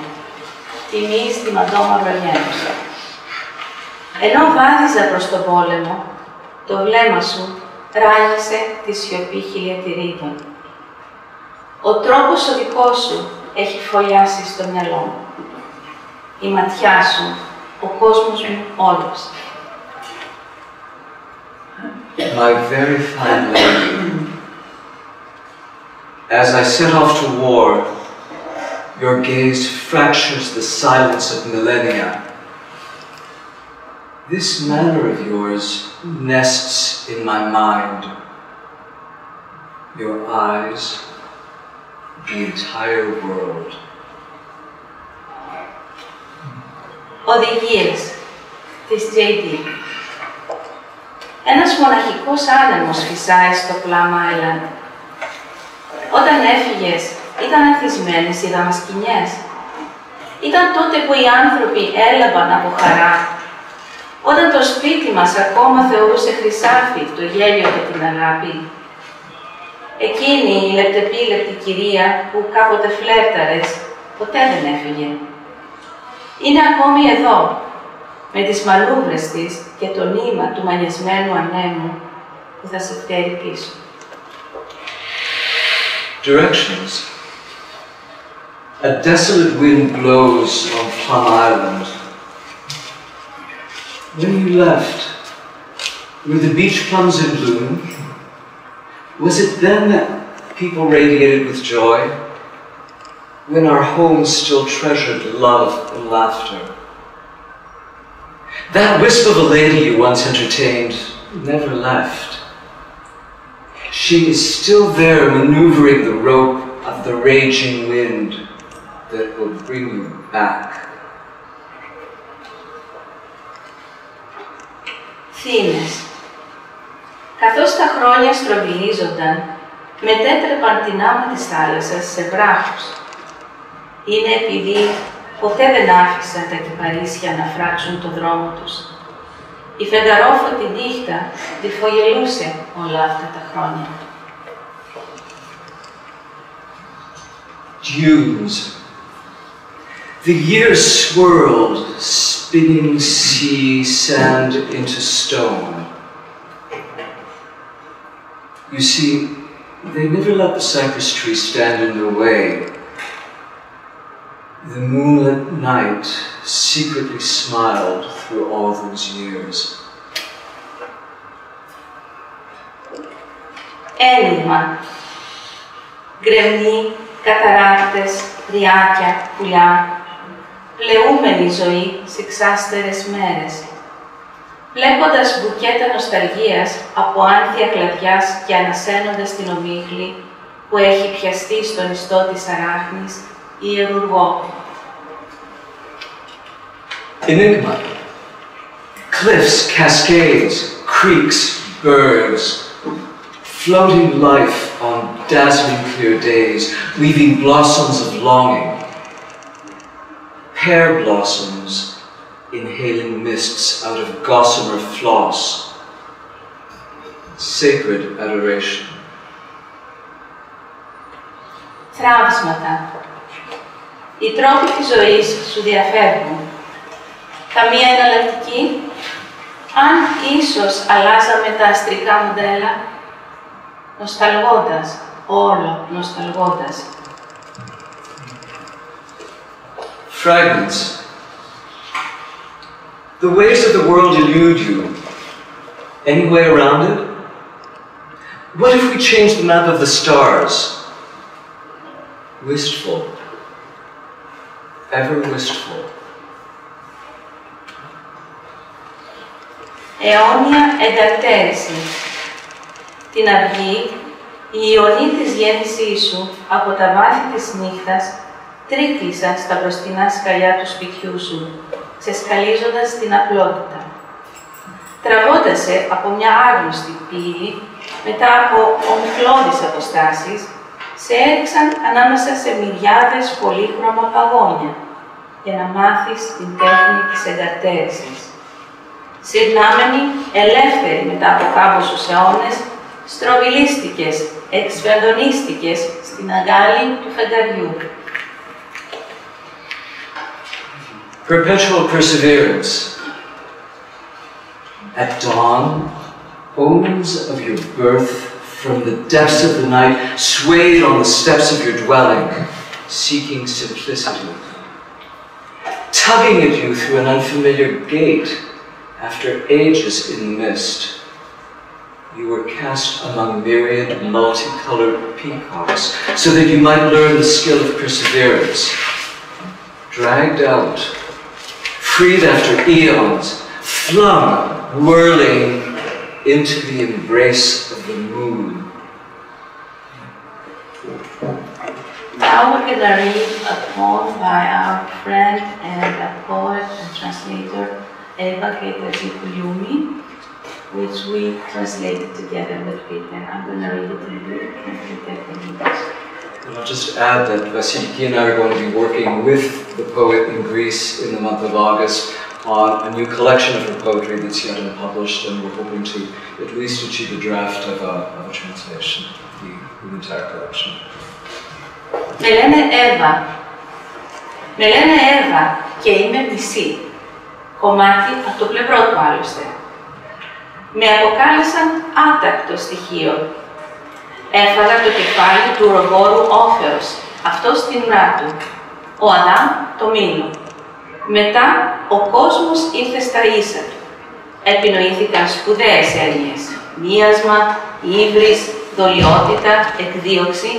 τιμή στη μαντόμαυρο γένος. Ενώ βάδιζα προς τον πόλεμο, το βλέμμα σου ράγισε τη σιωπή χιλιατηρίδων. Ο τρόπος ο δικός σου έχει φωλιάσει στο μυαλό μου. Η ματιά σου, ο κόσμος μου όλος. My very fine lady, as I set off to war, your gaze fractures the silence of millennia. This manner of yours nests in my mind. Your eyes, the entire world. Οδηγίες της J.D. Ένας μοναχικός άνεμος φυσάει στο Plum Island. Όταν έφυγες, ήταν ανθισμένες οι δαμασκηνιές. Ήταν τότε που οι άνθρωποι έλαβαν από χαρά. Όταν το σπίτι μας ακόμα θεωρούσε χρυσάφι το γέλιο και την αγάπη. Εκείνη η λεπτεπίλεπτη κυρία που κάποτε φλέρταρες, ποτέ δεν έφυγε. Είναι ακόμη εδώ, με τις μαλούβρες της και το νήμα του μανιασμένου ανέμου που θα σε φέρει πίσω. Directions. A desolate wind blows on Plum Island. When you left, were the beach plums in bloom? Was it then that people radiated with joy? When our homes still treasured love and laughter? That wisp of a lady you once entertained never left. She is still there maneuvering the rope of the raging wind that will bring you back. Θύμες. Καθώς τα χρόνια στροβιλίζονταν, μετέτρεπαν την άμμο της θάλασσας σε βράχους. Είναι επειδή ποτέ δεν άφησαν τα κυπαρίσια να φράξουν το δρόμο τους. Η φεγγαρόφωτη νύχτα τη φωγελούσε όλα αυτά τα χρόνια. Dunes. The years swirled, spinning sea sand into stone. You see, they never let the cypress tree stand in their way. The moonlit night secretly smiled through all those years. Έλλειμμα. Γκρεμνοί, καταράκτες, ριάκια, πουλιά. Πλεούμενη ζωή σε ξάστερες μέρες. Βλέποντας μπουκέτα νοσταλγίας από άνθια κλαδιάς και ανασένοντας την ομίχλη που έχει πιαστεί στον ιστό της αράχνης, ιερουργό. Enigma. Cliffs, cascades, creeks, birds. Floating life on dazzling clear days, weaving blossoms of longing. Pear blossoms, inhaling mists out of gossamer floss. Sacred adoration. Θράψματα. Οι τρόποι της ζωής σου διαφεύγουν. Καμία εναλλακτική, αν ίσως αλλάζαμε τα αστρικά μοντέλα, νοσταλγώντας, όλο νοσταλγώντας. Fragments. The ways of the world elude you. Any way around it? What if we changed the map of the stars? Wistful, ever wished for. Αιώνια εγκαρτέρηση. Την αυγή, η ιονή της γέννησής σου από τα βάθη της νύχτας τρίκλισαν στα μπροστινά σκαλιά του σπιτιού σου, ξεσκαλίζοντας την απλότητα. Τραβώντασε από μια άγνωστη πύλη, μετά από ομιχλώδεις αποστάσεις, σε έριξαν ανάμεσα σε μυριάδες πολύχρωμα παγόνια, για να μάθεις την τέχνη της εγκαρτέρησης. Συρνάμενοι, ελεύθεροι μετά από κάμποσους αιώνες, στροβιλίστηκες, εξφενδονίστηκες στην αγκάλη του φεγγαριού. Perpetual perseverance. At dawn, omens of your birth from the depths of the night swayed on the steps of your dwelling, seeking simplicity. Tugging at you through an unfamiliar gate, after ages in the mist, you were cast among myriad multicolored peacocks so that you might learn the skill of perseverance. Dragged out, freed after eons, flung, whirling into the embrace of the moon. Now we're going to read a poem by our friend and a poet and translator, Eva Keita-Zikuliumi, which we translated together with Peter. I'm going to read it in Greek and Peter in English. I'll just add that Ποιητική and I are going to be working with the poet in Greece in the month of August on a new collection of her poetry that's yet unpublished, and we're hoping to at least achieve a draft of a translation of the entire collection. Με λένε Εύα και είμαι μισή. Κομμάτι από το πλευρό του άλλωστε. Με αποκάλεσαν άτακτο στοιχείο. Έφαγα το κεφάλι του ρογόρου Όφεως, αυτό στην ουρά του. Ο Αδάμ το μήλο. Μετά ο κόσμος ήρθε στα ίσα του. Επινοήθηκαν σπουδαίες έννοιες. Μίασμα, ύβρις, δολιότητα, εκδίωξη.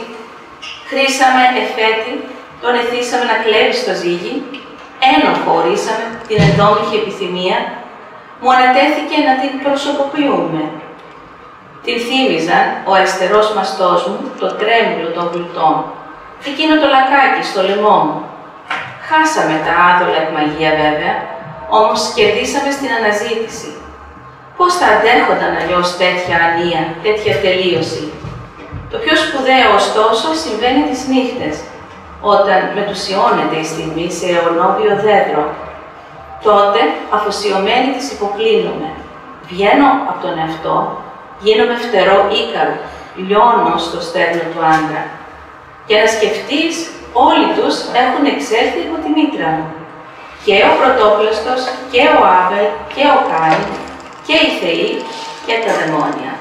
Χρήσαμε εφέτη, τον εθίσαμε να κλέβει στο ζύγι. Ένοχο ορίσαμε την ενδόμηχη επιθυμία. Μου ανατέθηκε να την προσωποποιούμε. Την θύμιζαν ο αριστερός μαστός μου, το τρέμουλο των γλουτών. Εκείνο το λακάκι στο λαιμό μου. Χάσαμε τα άδολα εκμαγεία βέβαια, όμως κερδίσαμε στην αναζήτηση. Πώς θα αντέχονταν αλλιώς τέτοια ανία, τέτοια τελείωση. Το πιο σπουδαίο ωστόσο συμβαίνει τις νύχτες, όταν μετουσιώνεται η στιγμή σε αιωνόβιο δέντρο. Τότε, αφοσιωμένη της υποκλίνομαι. Βγαίνω από τον εαυτό, γίνομαι φτερό Ίκαρο, λιώνω στο στέρνο του άντρα. Και να σκεφτείς, όλοι τους έχουν εξέλθει από τη μήτρα μου. Και ο πρωτόπλαστος, και ο Άβελ, και ο Κάιν, και οι θεοί, και τα δαιμόνια.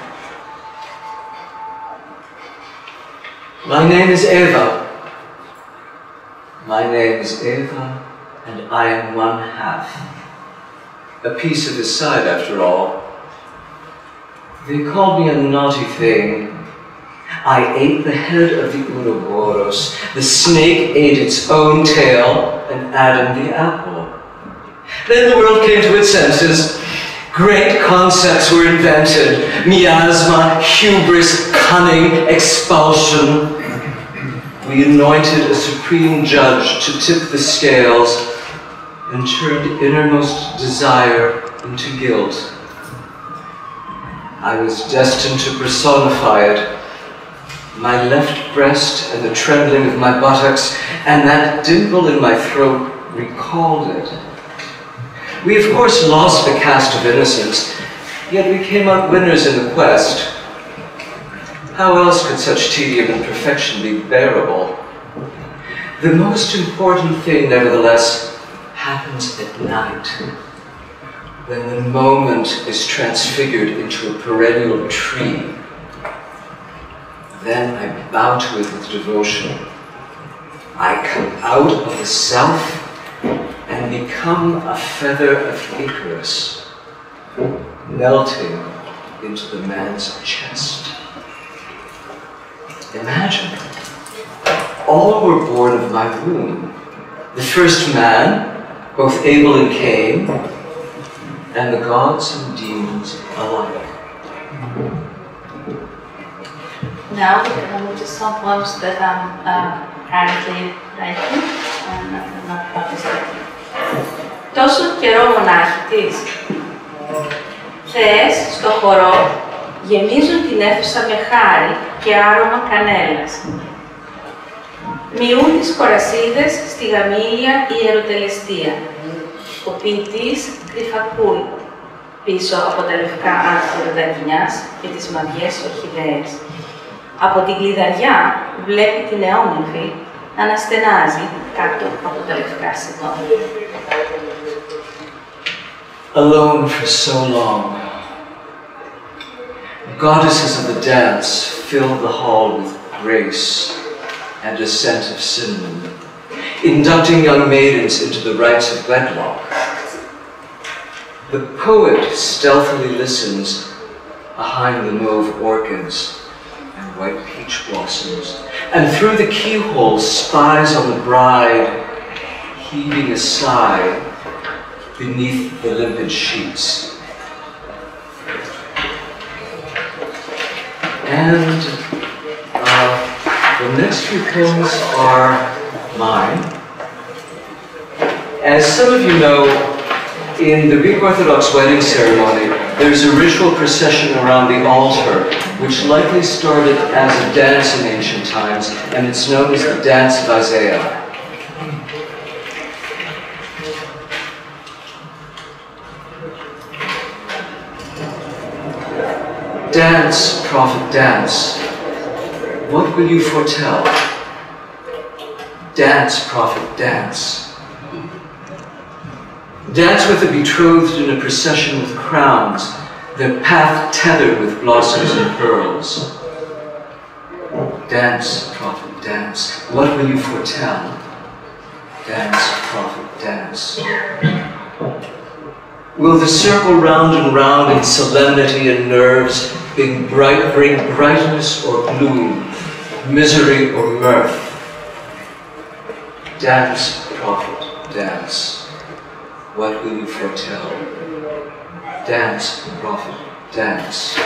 My name is Eva. My name is Eva, and I am one half. A piece of his side, after all. They called me a naughty thing. I ate the head of the Ouroboros. The snake ate its own tail, and Adam the apple. Then the world came to its senses. Great concepts were invented. Miasma, hubris, cunning, expulsion. We anointed a supreme judge to tip the scales and turned innermost desire into guilt. I was destined to personify it. My left breast and the trembling of my buttocks and that dimple in my throat recalled it. We of course lost the cast of innocence, yet we came out winners in the quest. How else could such tedium and perfection be bearable? The most important thing, nevertheless, happens at night, when the moment is transfigured into a perennial tree. Then I bow to it with devotion. I come out of the self and become a feather of Icarus, melting into the man's chest. Imagine, all were born of my womb, the first man, both Abel and Cain, and the gods and demons alike. Now we're going to move to some poems that I'm currently writing and not published yet. Τόσο καιρό μονάχη της. Θεές στο χορό γεμίζουν την αίθουσα με χάρη και άρωμα κανέλας. Μειούν τις κορασίδες στη γαμήλια ιεροτελεστία. Ο ποιητής κρυφακούει πίσω από τα λευκά άνθη ροδακινιάς και τις μαδιές ορχιδέες. Από την κλειδαριά βλέπει την νεόνυμφη να αναστενάζει κάτω από τα λευκά σηκώνια. Alone for so long, goddesses of the dance fill the hall with grace and a scent of cinnamon, inducting young maidens into the rites of wedlock. The poet stealthily listens behind the mauve orchids and white peach blossoms, and through the keyhole spies on the bride heaving a sigh beneath the limpid sheets. And the next few poems are mine. As some of you know, in the Greek Orthodox wedding ceremony, there's a ritual procession around the altar, which likely started as a dance in ancient times, and it's known as the dance of Isaiah. Dance, prophet, dance. What will you foretell? Dance, prophet, dance. Dance with the betrothed in a procession with crowns, their path tethered with blossoms and pearls. Dance, prophet, dance. What will you foretell? Dance, prophet, dance. Will the circle round and round in solemnity and nerves bring brightness or gloom, misery or mirth? Dance, prophet, dance. What will you foretell? Dance, prophet, dance.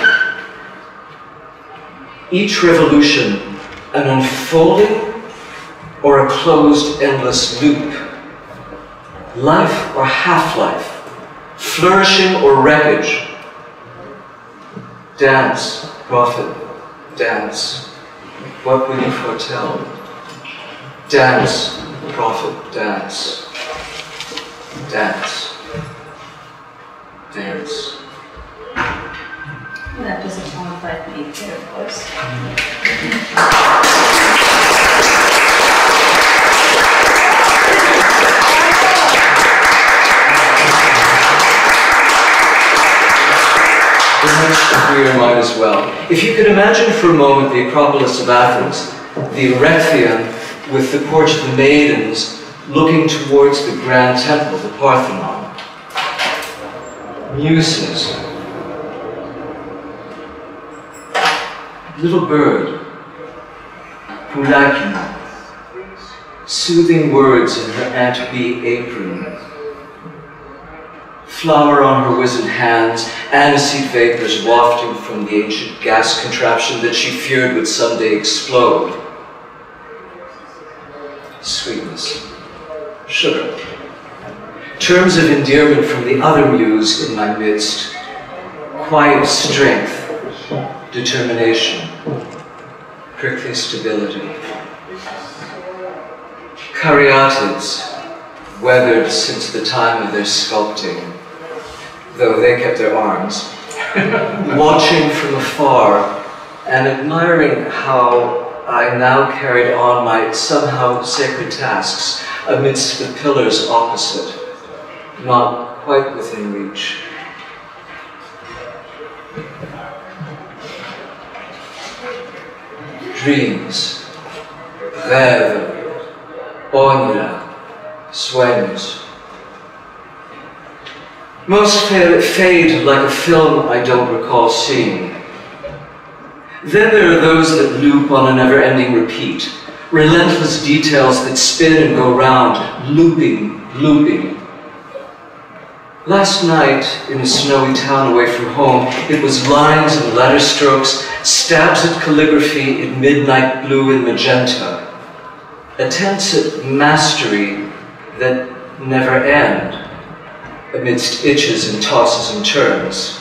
Each revolution, an unfolding or a closed endless loop, life or half-life, flourishing or wreckage. Dance, prophet, dance. What will you foretell? Dance, prophet, dance. Dance. Dance. That was a poem by Peter, of course. Your mind as well. If you could imagine for a moment the Acropolis of Athens, the Erechtheion with the Porch of the Maidens looking towards the Grand Temple, the Parthenon. Muses. Little bird, Pulakina, soothing words in her Aunt Bee apron. Flower on her wizened hands, aniseed vapors wafting from the ancient gas contraption that she feared would someday explode. Sweetness, sugar. Terms of endearment from the other muse in my midst. Quiet strength, determination, prickly stability. Caryatids, weathered since the time of their sculpting, though they kept their arms, watching from afar and admiring how I now carried on my somehow sacred tasks amidst the pillars opposite, not quite within reach. Dreams, rêves, όνειρα, sueños. Most fade like a film I don't recall seeing. Then there are those that loop on a never-ending repeat, relentless details that spin and go round, looping, looping. Last night, in a snowy town away from home, it was lines and letter strokes, stabs at calligraphy in midnight blue and magenta, attempts at mastery that never end, amidst itches and tosses and turns.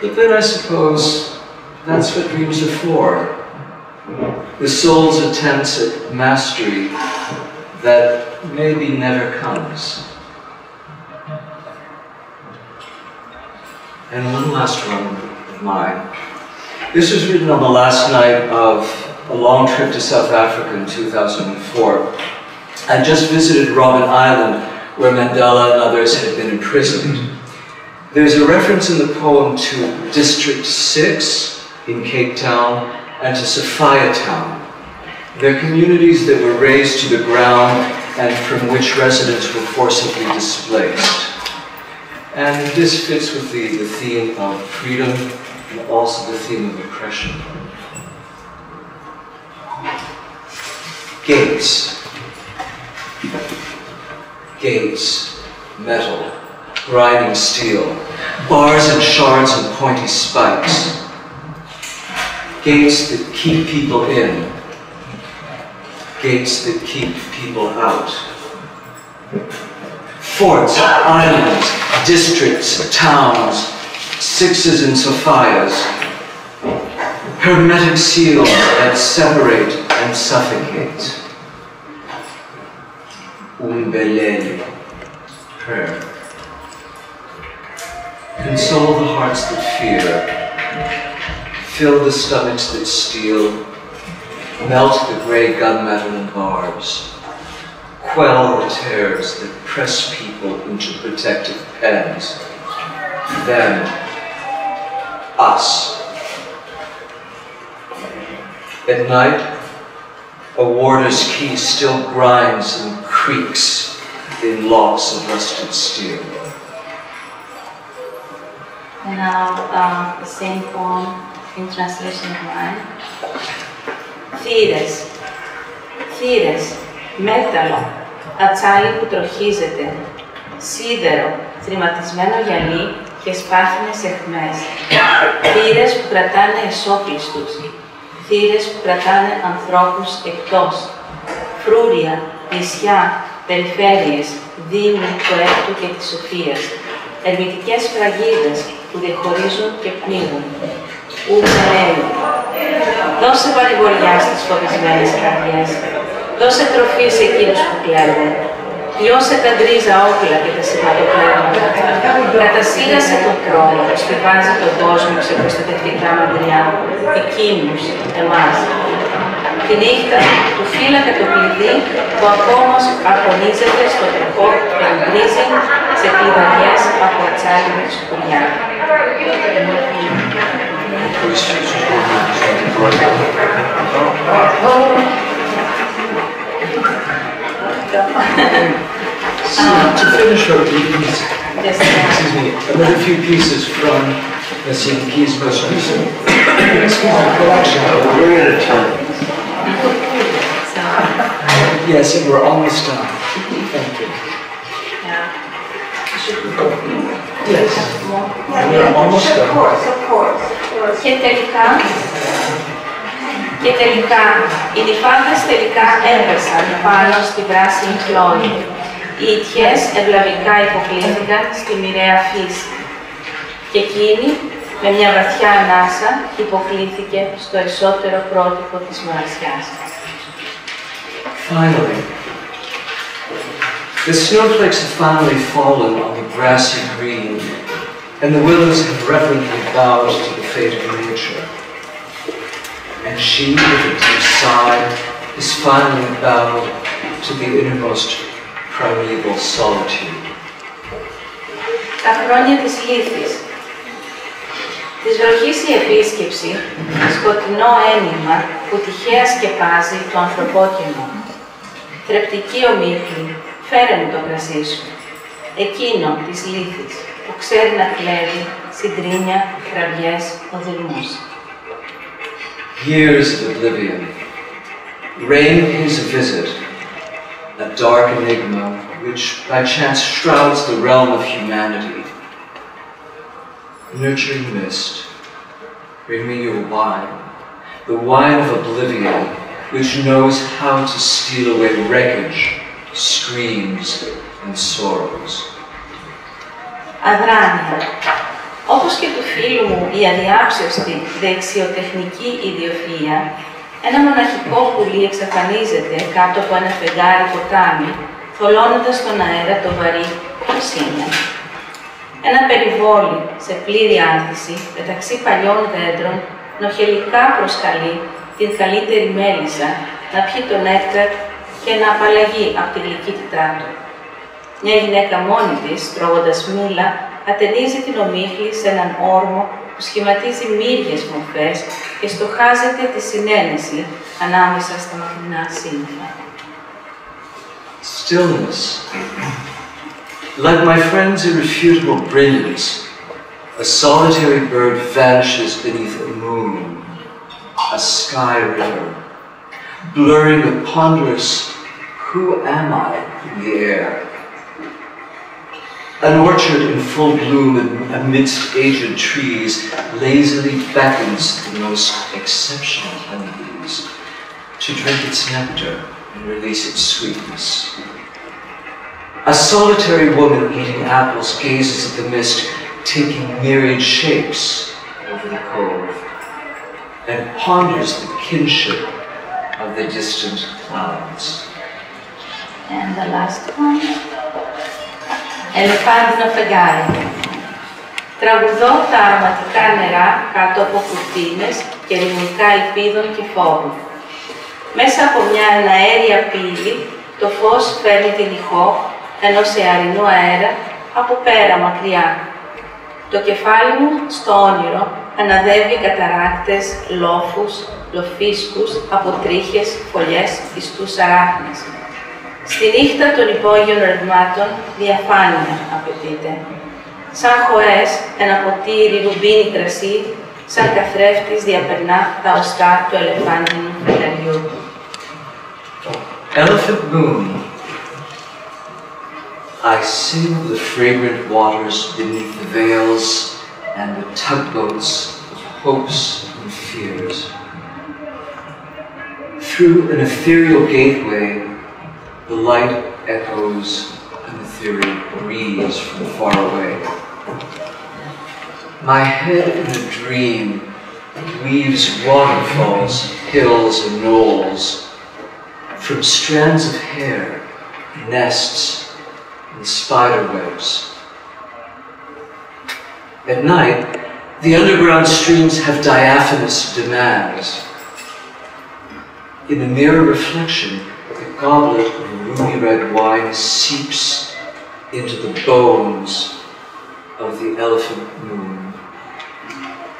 But then I suppose that's what dreams are for. The soul's attempts at mastery that maybe never comes. And one last one of mine. This was written on the last night of a long trip to South Africa in 2004. I just visited Robben Island, where Mandela and others had been imprisoned. There's a reference in the poem to District 6 in Cape Town and to Sophia Town. They're communities that were razed to the ground and from which residents were forcibly displaced. And this fits with the theme of freedom and also the theme of oppression. Gates. Gates, metal, grinding steel, bars and shards and pointy spikes. Gates that keep people in. Gates that keep people out. Forts, islands, districts, towns, sixes and Sophias. Hermetic seals that separate and suffocate. Umbelele, prayer. Console the hearts that fear. Fill the stomachs that steal. Melt the gray gunmetal and barbs. Quell the tears that press people into protective pens. Then, us. At night, a warder's key still grinds and creaks in locks of rusted steel. And now the same poem in translation of mine. Θύρες, θύρες, μέταλλο, ατσάλι που τροχίζεται, σίδερο, θρηματισμένο γυαλί και σπάθινες αιχμές, θύρες που κρατάνε εσώπιστους, θύρες που κρατάνε ανθρώπους εκτός, φρούρια, νησιά, περιφέρειες, δήμοι του έκτου και της σοφίας, ερμητικές φραγίδες που διαχωρίζουν και πνίγουν. Ουμπελέλη. Δώσε παρηγοριά στις φοβισμένες καρδιές. Δώσε τροφή σε εκείνους που κλέβουν. Λιώσε τα γκρίζα όπλα και τα σηματοπλέγματα. Κατασύγασε τον χρόνο που στιβάζει τον κόσμο σε προστατευτικά μαντριά. Εκείνους, εμάς. Τη νύχτα του φύλακα το κλειδί που ακόμα αγωνίζεται στο τροχό και εμπρίζει σε κλειδαριές από ατσάλινη σκουριά. To finish our readings, excuse me, another few pieces from Pyitikki's most recent collection. We're in a time. Yes, and we're almost done. Thank you. Yes. We're almost done. Of course. Και τελικά, οι νυφάδες τελικά έπεσαν πάνω στη πράσινη χλώρη. Οι ιτιές ευλαβικά υποκλήθηκαν στη μοιραία φύση. Και εκείνη, με μια βαθιά ανάσα, υποκλήθηκε στο εσωτερό πρότυπο της μοναξιάς. Finally, the snowflakes have finally fallen on the grassy green, and the willows have reverently bowed to the fate of nature. And she, with a deep sigh, is finally bowed to the innermost primeval solitude. Τα χρόνια της λύθης. Της βροχής η επίσκεψη, σκοτεινό ένιγμα που τυχαία σκεπάζει το ανθρωπόκαιμο. Θρεπτική ομίχλη, φέρε μου το κρασί σου. Εκείνο της λύθης που ξέρει να κλέβει συντρίνια, κραυγές, οδυρμούς. years of oblivion. Rain pays a visit, a dark enigma which by chance shrouds the realm of humanity. Nurturing mist, bring me your wine, the wine of oblivion, which knows how to steal away wreckage, screams, and sorrows. Αδράνεια. Όπως και του φίλου μου η αδιάψευστη δεξιοτεχνική ιδιοφυΐα, ένα μοναχικό πουλί εξαφανίζεται κάτω από ένα φεγγάρι ποτάμι, θολώνοντας στον αέρα το βαρύ «Ποιος είναι?». Ένα περιβόλι σε πλήρη άνθηση μεταξύ παλιών δέντρων νοχελικά προσκαλεί την καλύτερη μέλισσα να πιει το νέκταρ και να απαλλαγεί από τη γλυκύτητά του. Μια γυναίκα μόνη της, τρώγοντας μήλα, ατενίζει την ομίχλη σε έναν όρμο που σχηματίζει μύριες μορφές και στοχάζεται τη συνένεση ανάμεσα στα μακρινά σύννεφα. Stillness. Like my friend's irrefutable brilliance, a solitary bird vanishes beneath a moon, a sky river, blurring the ponderous "Who am I?" in the air. An orchard in full bloom amidst aged trees lazily beckons the most exceptional honeybees to drink its nectar and release its sweetness. A solitary woman eating apples gazes at the mist taking myriad shapes over the cove and ponders the kinship of the distant clouds. And the last one. Ελεφάντινο φεγγάρι. Τραγουδώ τα αρωματικά νερά κάτω από κουρτίνες και ρημνικά ελπίδων και φόβου. Μέσα από μια εναέρια πύλη, το φως φέρνει την ηχό ενός αιαρινού αέρα από πέρα μακριά. Το κεφάλι μου στο όνειρο αναδεύει καταράκτες, λόφους, λοφίσκους, από τρίχες, φωλιές, ιστούς αράχνες. Στη νύχτα των υπόγειων ρευμάτων διαφάνεια απαιτείται. Σαν χοές, ένα ποτήρι ρουμπίνι κρασί, σαν καθρέφτης διαπερνά τα οστά του ελεφάντινου φεγγαριού. Elephant moon, I sing the fragrant waters beneath the veils and the tugboats of hopes and fears. Through an ethereal gateway, the light echoes an ethereal breeze from far away. My head in a dream weaves waterfalls, hills and knolls, from strands of hair, nests and spider webs. At night, the underground streams have diaphanous demands. In a mirror reflection, the goblet of ruby red wine seeps into the bones of the elephant moon.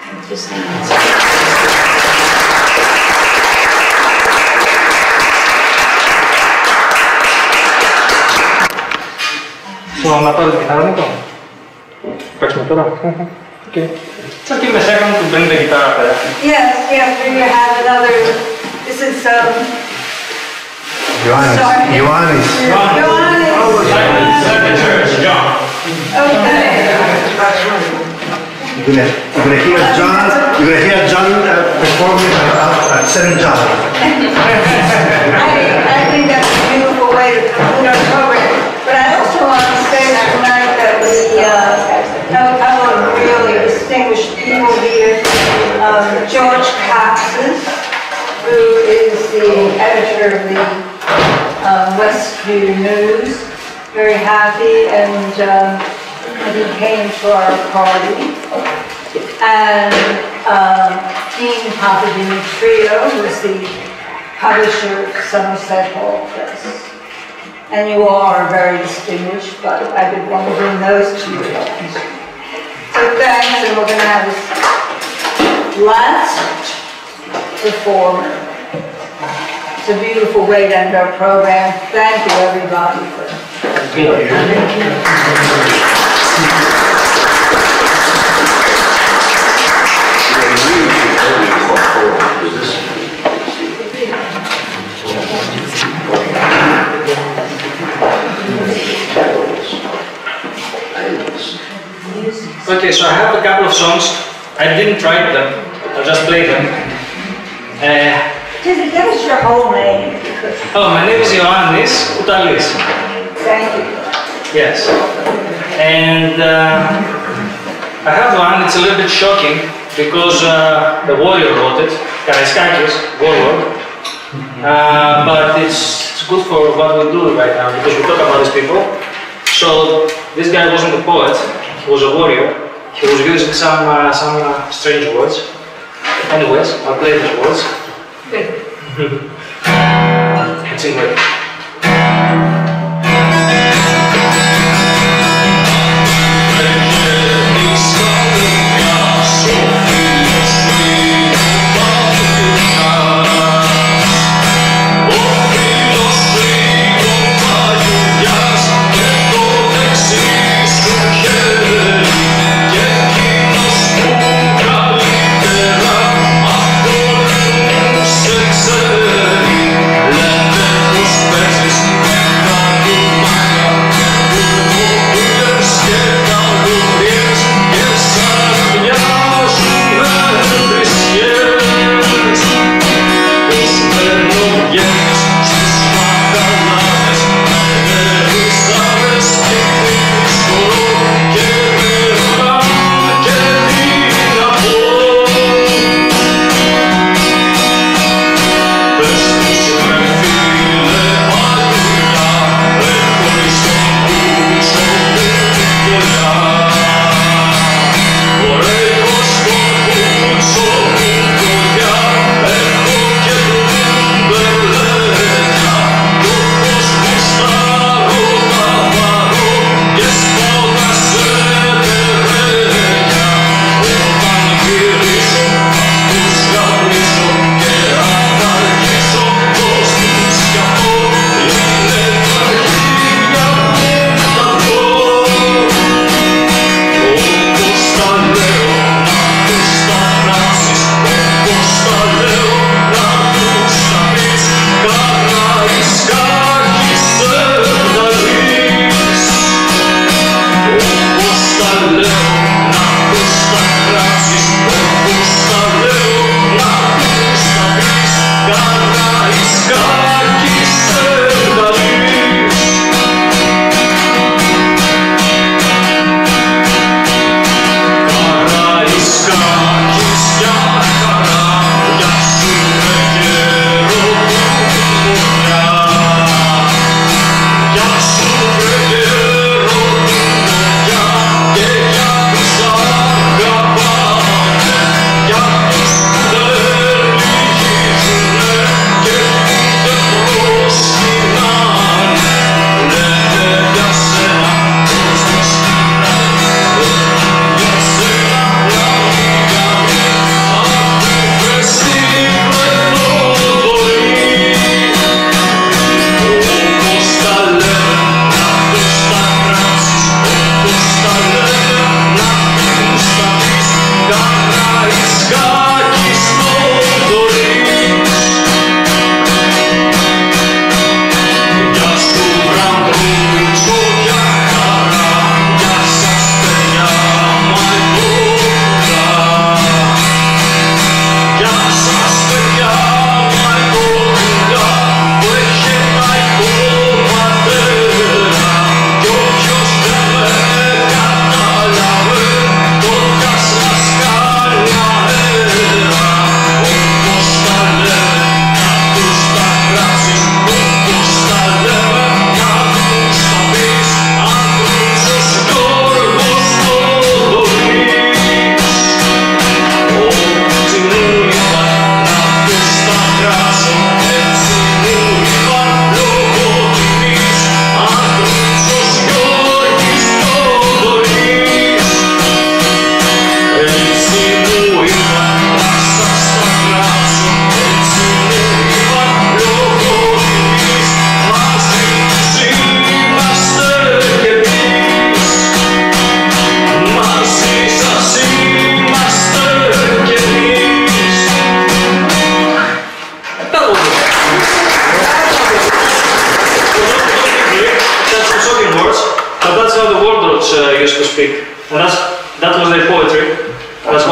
Thank you so much. Να πάρω την κιθάρα μου τώρα. Παίξουμε τώρα. Okay. Σαν και με second του μπαίνετε κιθάρα πέρα. Yes, yes, we have another, this is, Ioannis. Ioannis. Second church, John. Okay. You're gonna hear John performing at St. John. I think that's a beautiful way to conclude our program. But I also want to say tonight that we have a couple of really distinguished people here. George Coxes, who is the editor of the Westview News, very happy, and he came to our party. And Dean Papadimitriou, who is the publisher of Somerset Hall Press. And you all are very distinguished, but I did want to bring those to your attention. So thanks, and we're going to have this last performer. It's a beautiful way to end our program. Thank you, everybody, for coming. Okay, so I have a couple of songs. I didn't write them, I just played them. Give us your whole name. Oh, my name is Ioannis Koutalis. Thank you. Yes. And I have one, it's a little bit shocking because the warrior wrote it, Karaiskakis, warlord. But it's good for what we do right now because we talk about these people. So this guy wasn't a poet, he was a warrior. He was using some strange words. Anyways, I'll play these words. It's in red.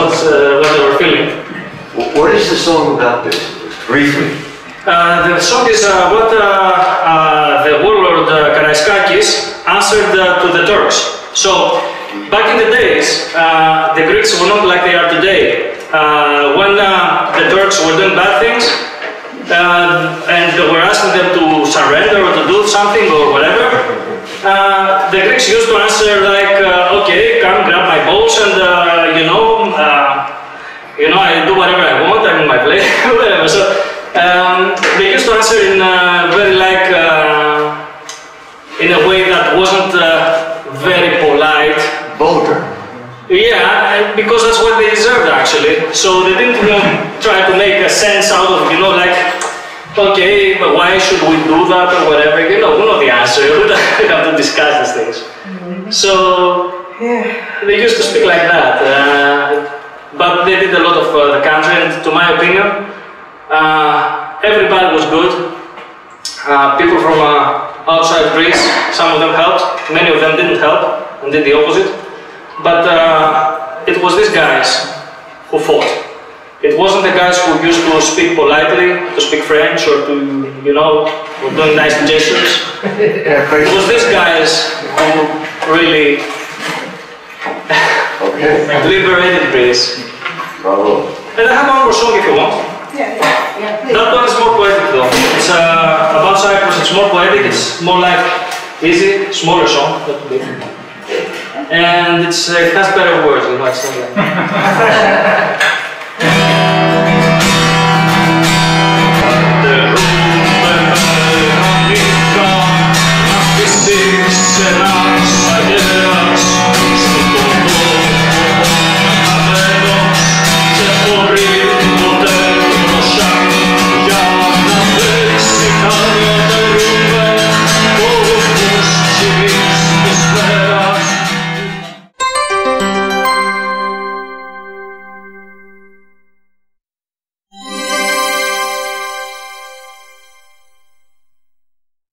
what they were feeling. What is the song about this, briefly? The song is what the warlord Karaiskakis answered to the Turks. So, back in the days, the Greeks were not like they are today. When the Turks were doing bad things, and were asking them to surrender or to do something or whatever, the Greeks used to answer like, okay, come grab my balls and I do whatever I want, I'm in my place, whatever. So they used to answer in very like, in a way that wasn't very polite. Vulgar. Yeah, because that's what they deserved actually. So they didn't try to make a sense out of, like, okay, but why should we do that or whatever? We know the answer. We have to discuss these things. So they used to speak like that. But they did a lot of the country, and to my opinion, everybody was good. People from outside Greece, some of them helped, many of them didn't help and did the opposite. But it was these guys who fought. It wasn't the guys who used to speak politely, to speak French, or to, were doing nice gestures. It was these guys who really liberated Greece. Bravo. And I have one more song if you want. That one is more poetic though. It's about Cyprus, it's more poetic, it's more like easy, smaller song, not big. And it has better words, it's not like